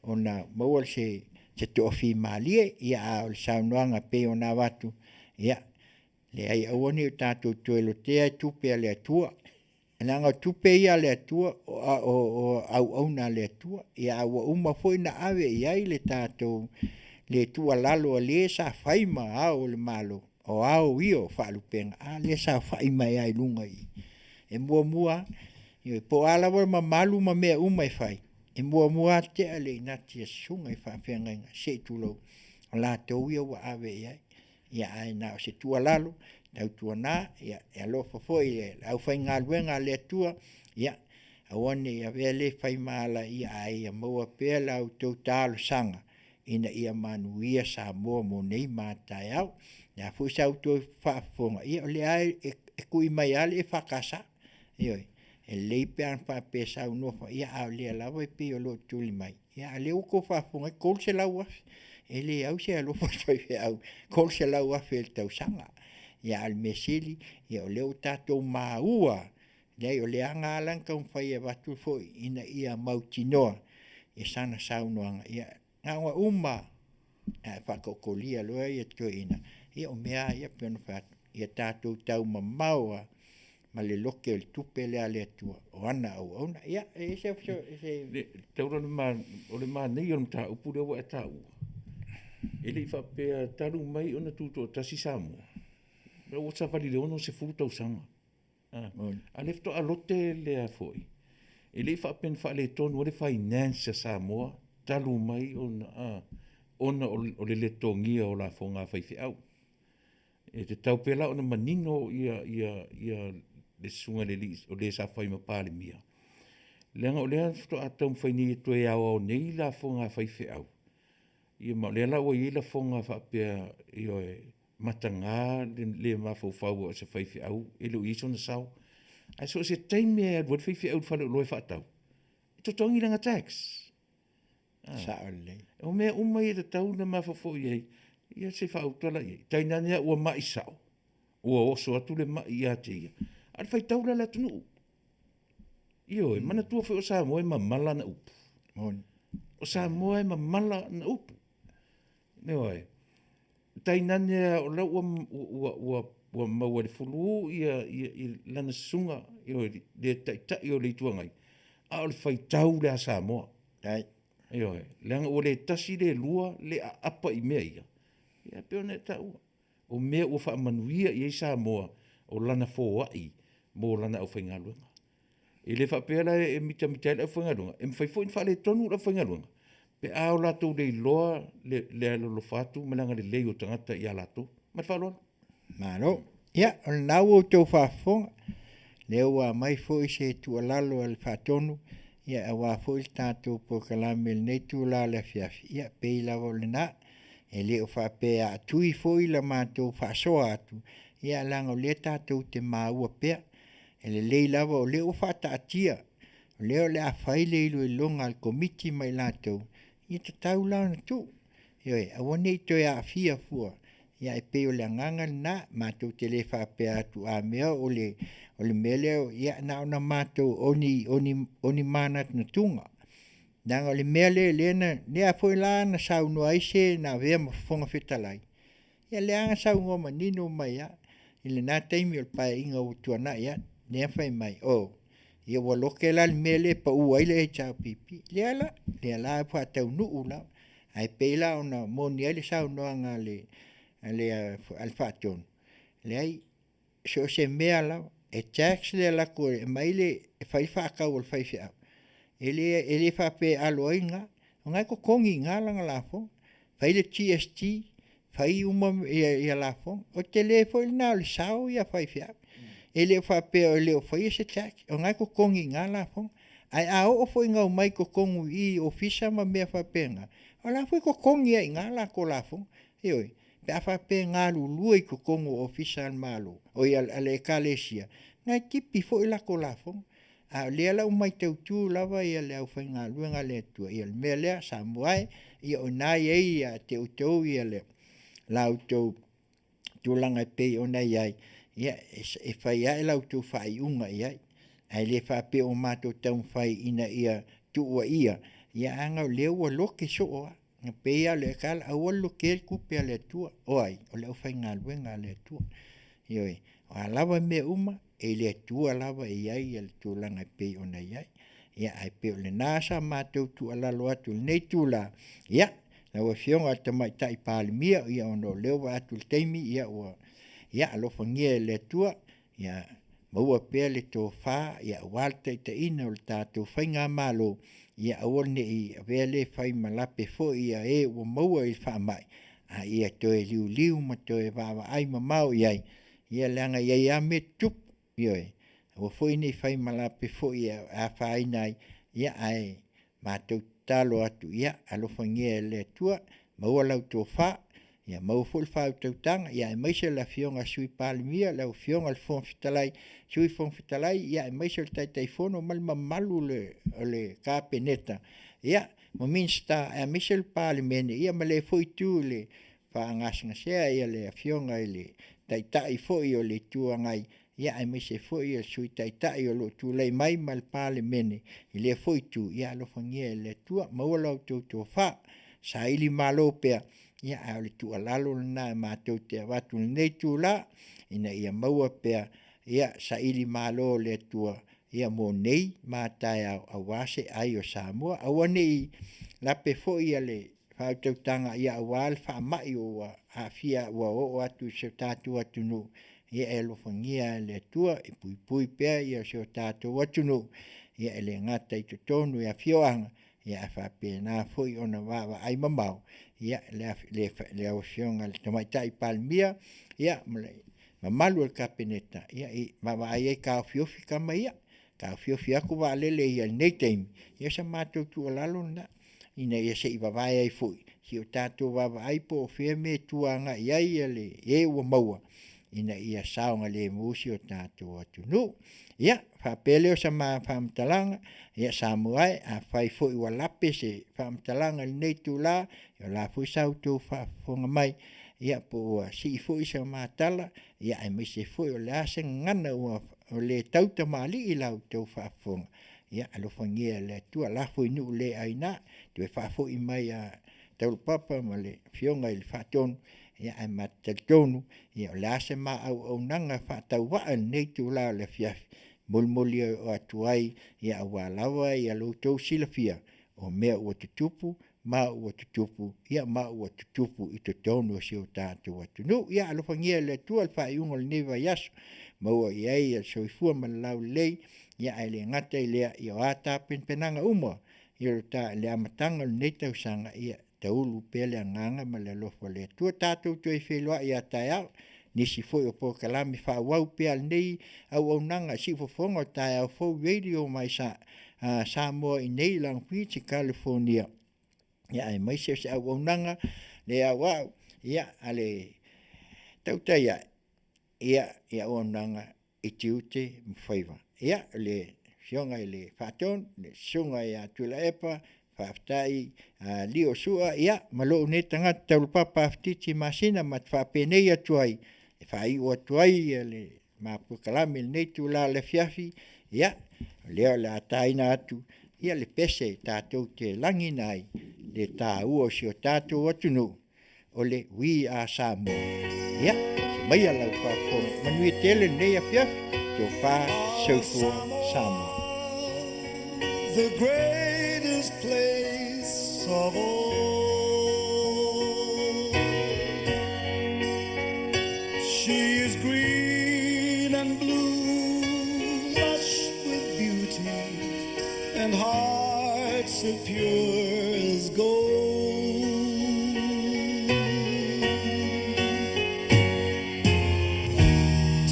Speaker 1: ona maua le se toʻafi malie ia a o le saunoaga pe ona watu ia leai aua ni o tatou toelotea e tupe a le atua laga o tupe ia le atua o auauna le atua ia aua uma foʻi na ave i ai le tatou le tualalo a lē sa fai ma ao le malo o ao io faalupega a lē sa fai mai ai luga i e muamua io po ala wa mamalu ma mea uma e fai e muamua te ale inati e sunga i faafegaiga se tulou o latou ia ua ave i ai ia ae na o se tualalo tautuanā ia e alofa foʻi e aufaigaluega a le atua ia auane ia vea lē faimala ia ae ia maua pea le outou talosaga ina ia Manuia Samoa mo nei mataeao ia foʻi sa outou faafofoga ia o le ae e kuʻi mai ale e fakasa ioi e lei pea faapesaunofa ia a o lea lava e pei o loo tuli mai ia a lea ua kou faafofoga kolu se lau afe e lē au se alofa toi feau kolu se lau afe e le tausaga ia a le mesili ia o lea o tatou māua leai o le agalan kaumafai e vatu foʻi ina ia mautinoa e sana saunoaga ia gaua uma faakookolia loa ia toeina ia o mea ia pe ona faatu ia tatou taumamao a ma le loke o le tupe lea le atua o ana auauna ia se
Speaker 5: taura o le manei o le mataupu lea ua e taʻua e leʻi faapea talu mai ona tutoʻatasi Samoa le ua savalileona o se fulu tausaga a le fetoʻalote lea foʻi e leʻi faapena faaletonu o le finance a Samoa talu mai ona o le letogia o lafoga faifeʻau e te tau pela ona manino ia le sunga le lis o le sa fai ma palemia lenga o le fto atom fai ni to ia o nei la fonga fai feau ia ma le la o ia la fonga fa pe io matanga le ma fo fa o se fai feau e lo iso na sau ai so se time e wat fai feau fa lo fa tau to tongi langa tax
Speaker 1: saole
Speaker 5: o me o mai te tau na ma fo ia ia se fa o tola ia tainania o mai sau o so atu le mai ia te ia al fai taula la tunu io mana tua fe o Samoa e mamala na upu o Samoa e mamala na upu ne oi tainania o la o maua le fulu ia lana sunga io de tai o le tuangai a o le fai tau le Samoa
Speaker 1: ai
Speaker 5: io langa o le tasi le lua le apa i mea ia pe ona tau o mea o fa Manuia i Samoa o lana foai mo lana au faingaluanga e le fa pela e mita le faingaluanga e fai foi fa le tonu la faingaluanga pe a o lato le loa le lo fatu malanga le leo tangata ia lato ma fa lo
Speaker 1: malo ia o nau o tau fafonga le ua mai foi se tu lalo al fatonu ia a wa foi tatou Polokalame nei tu la le Afiafi ia pe la volena e le o fa pe a tui foi la matou fa soa atu ia langa o le tatou te maua pea e le lei lava o le o fa taatia o le o le a fai le ilo longa al komiti mai latou ia te tau launa tu ia a wane i toi a fia fua ia e pe o le anganga na matou te le fa pe atu a mea o le mele ia na ona matou oni manat na tunga nanga o le mele lena ne a foi la na sauno aise na vea mafonga fetalai ia le anga saungo manino mai ia ile na taimi o pa inga o tuana ia ne fai mai o ia wa loke la mele pa u ai le cha pipi le ala pa tau nu ula ai pela ona moni ele sauno anga le alfaton le ai so se mea la e tax le la ko e maile e fai ka o fai fia ele fa pe aloinga ngai ko kongi ngala ngala fo fai le TST fai uma ia la fo o telefone na le sao ia fai fia ele fa pe ele fai se tax ngai ko kongi ngala fo ai o foi ngau mai ko kongu I ofisa ma me fa penga ala foi ko kongi ai ngala ko la fo ioi pe afa pe ngalu lui ko kongo official malo o ia ale kalesia ngai kipi fo ila ko la fo a le la mai tu lava ia le au fa ngalu ngale tu ia me le Samoa ia o nai ia te utou ia le la utou tu langa pe o nai ai ia e fa ia la utou fa unga ia ai le fa pe o mato tau fai ina ia tu wa ia anga le o lo ke so pe ia le kal a lo ke ku pe le tu oi o le fa ngal le tu ioi alava me uma e le tu alava ia ia tu langa pe o nai ia ai pe le nasa mato tu ala lo atu nei tu la ia la o fionga te mai tai palmia ia ono le wa atu teimi ia o ia lo fangie le tu ia maua pea le tō whā, ia walta I te ina o le tātou whainga malo, ia awane I vele whai malape fo ia o maua I wha mai, ia toe liu ma toe wawa ai ma mau iai, ia leanga iai a me tup, ioi, o fo ine whai malape fo ia a whai nai, ia ai, mātou talo atu, ia alofangia le tua, maua lau tō whā, ia mau ful fa tautanga ia mai se la fionga sui palmia la fionga al fon fitalai sui fon fitalai ia mai se tai fono mal malu le kapeneta ia mo minsta a misel palmene ia male foi tu le fa ngasnga se ia le fionga ile tai foi le tuangai ia mai se foi sui tai o lo tu le mai mal palmene ile foi tu ia lo fangie le tua mau lo tu fa sa ili malo pea ia au le tu alalo na mātou te watu nei tu la ina ia maua pea ia sa ili malo le tua ia mo nei mātai au wase ai o Samoa awa nei lape fo ia le whautautanga ia awal wha mai o Afia o atu se tātu atu no ia e lofangia le tua I pui pea ia se tātu atu no ia ele ngata I tonu ia Afioga ia fa pena foi ona wawa ai mamau ia le ausionga le tomaitai palmia ia mamalu el kapeneta ia mama ai ka Afiofi kama ia ka Afiofi aku wa lele ia nei time ia sa matou tu lalo na ina ia se iwa vai ai foi si o tatou wawa ai po feme tuanga ia le o maua ina ia saunga le musi o tatou atu no ia fa pele o sama famtalanga ia Samoa a fai foi wa lape se famtalanga nei tu la ia la foi sau tu fa fonga mai ia po si foi sa matala ia ai me se foi o la se ngana o le tauta mali I la tu fa fonga ia alo fangia le tu la foi nu le aina tu fa foi mai a Taulapapa ma le fionga I le faton ia ai matatonu ia la se ma au nanga fa tau wa nei tu la le Afiafi mulmuli o atuai ia walawa ia lo tau silafia o mea ua tutupu ma ua tutupu ia ma ua tutupu I te tonu o sio tātou atu no ia alofangia le tua le whaiunga le neva yaso ma ua iai a soifua ma lau lei ia ai le ngata I lea ia o ata penanga uma ia lo ta le amatanga le nei tausanga ia taulu pele anganga ma le lofo le tua tātou tue whelua ia tai au nisi foi o Polokalame fa wau pe nei au nanga si fofonga tai au fo radio mai sa Samoa I nei lang Beach California ia ai mai se au nanga le au ia ale Tautai ia o nanga I Tiute Faiva ia le fionga le faton le sunga ia Taulapapa Faftai lio sua ia malo ne tanga Taulapapa Afutiti Masina mat fa penei atuai fai o tuai le Poetic nei tu la le Afiafi ia le la taina atu ia le pese tātou te langi nai le tā ua si o tātou atu no o le we are Samoa ia mai ala fa fo Manuia tele nei Afiafi te fa soifua Samoa
Speaker 2: the greatest place of all. She is green and hearts as pure as gold.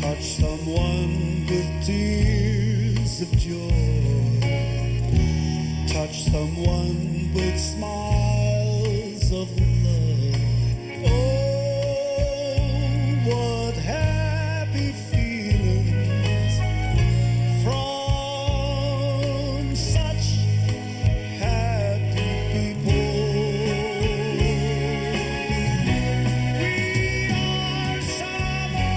Speaker 2: Touch someone with tears of joy. Touch someone with smiles of love. Oh, what happy feelings from such happy people. We are Samoa,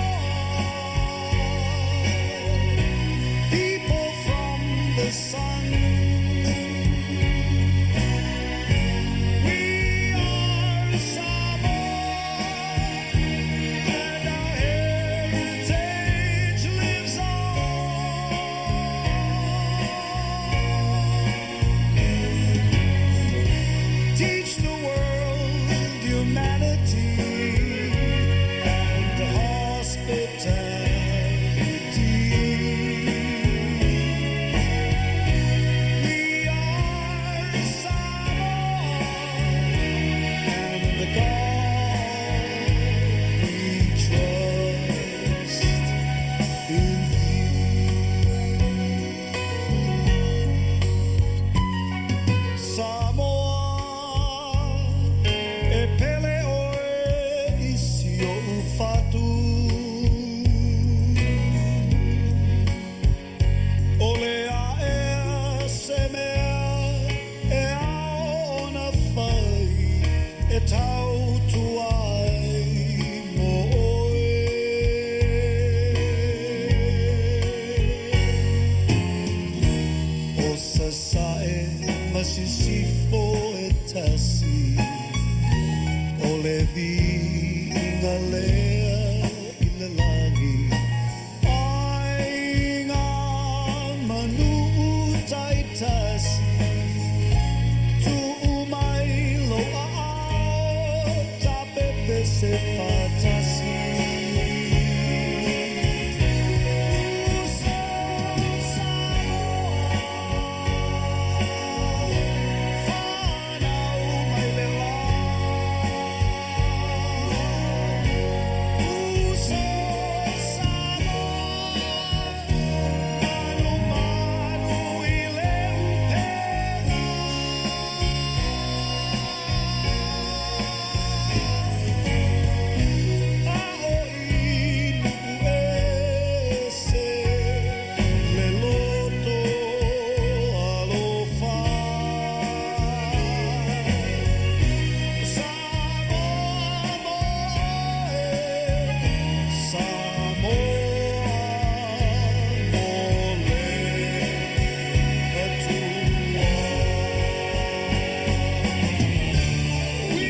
Speaker 2: people from the sun. We are Samoa, and our heritage lives on. Teach the world humanity and hospitality. We are Samoa, and the God we trust in thee. Samoa e pele oe isi o ufatu. Ole a e se mea e ao na whai e tau tuai mo oe. O sa sae masisifo e tasi. Ole vi inga lea i le lani. Ai ngā manu tai tasi. Tu umai loa ao ta pepe se fatasi. Whanau mai le la. Uso Samoa, manu manu i le upena. Ao inu ese le loto alofa. Samoa moe, Samoa mole atua. We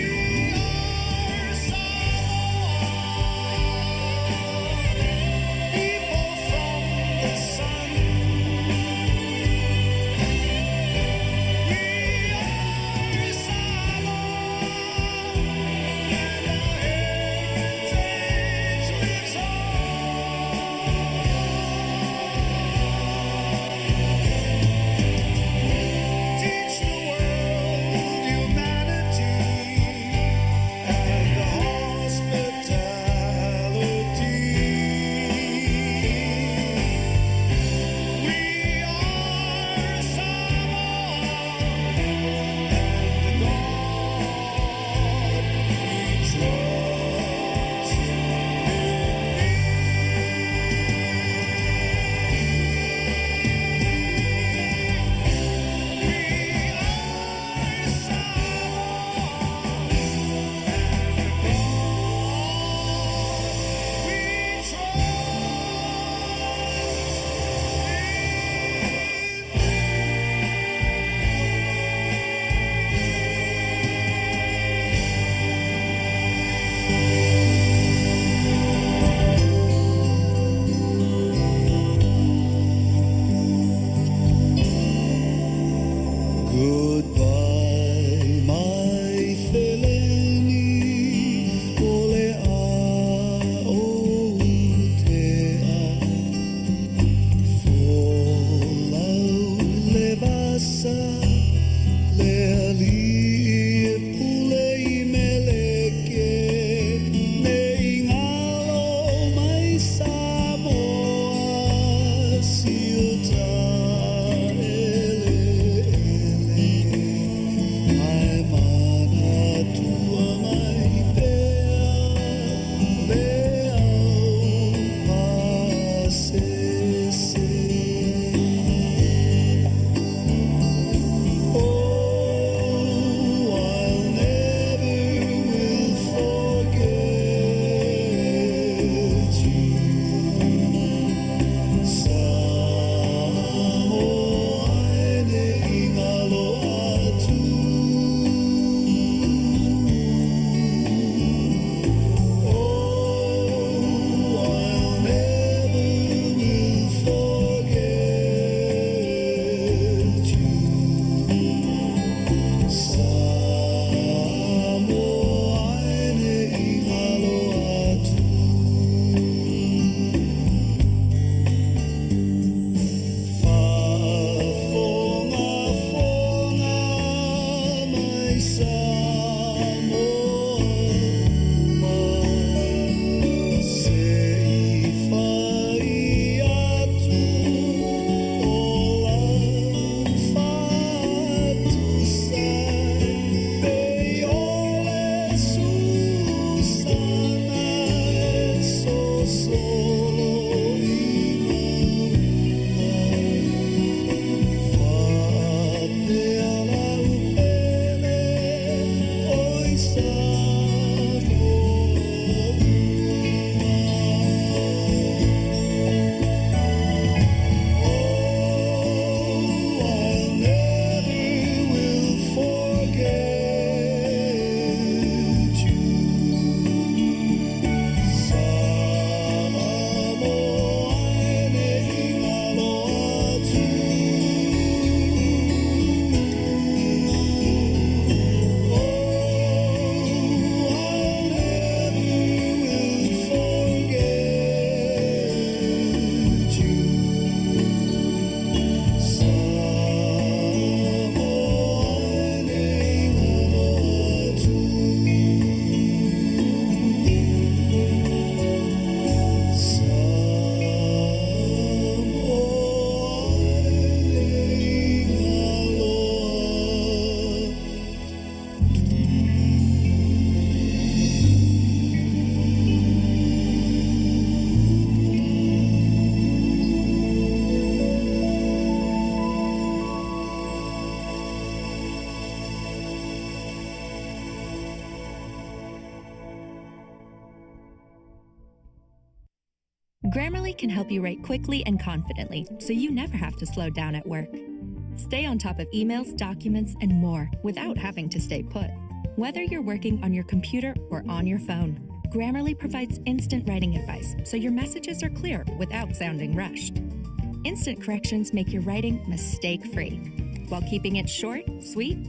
Speaker 2: are Samoa, people from the sun. We are Samoa, and our heritage lives on. Teach the world humanity and hospitality. We are Samoa, and the God we trust in Goodbye, my feleni, ole a o te a. Folau le vas
Speaker 7: Grammarly can help you write quickly and confidently, so you never have to slow down at work. Stay on top of emails, documents, and more without having to stay put. Whether you're working on your computer or on your phone, Grammarly provides instant writing advice so your messages are clear without sounding rushed. Instant corrections make your writing mistake-free, while keeping it short, sweet,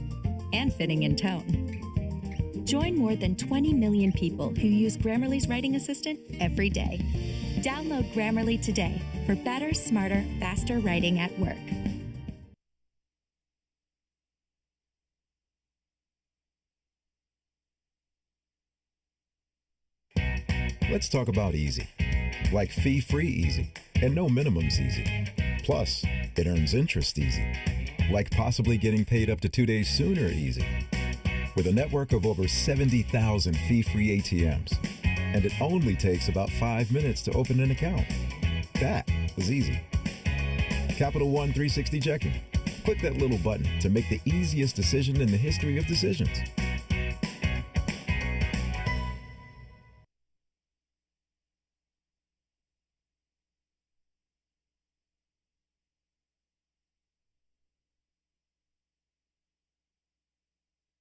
Speaker 7: and fitting in tone. Join more than 20 million people who use Grammarly's writing assistant every day. Download Grammarly today for better, smarter, faster writing at work.
Speaker 8: Let's talk about easy. Like fee-free easy and no minimums easy. Plus, it earns interest easy. Like possibly getting paid up to 2 days sooner easy. With a network of over 70,000 fee-free ATMs. And it only takes about 5 minutes to open an account. That was easy. Capital One 360 Checking. Click that little button to make the easiest decision in the history of decisions.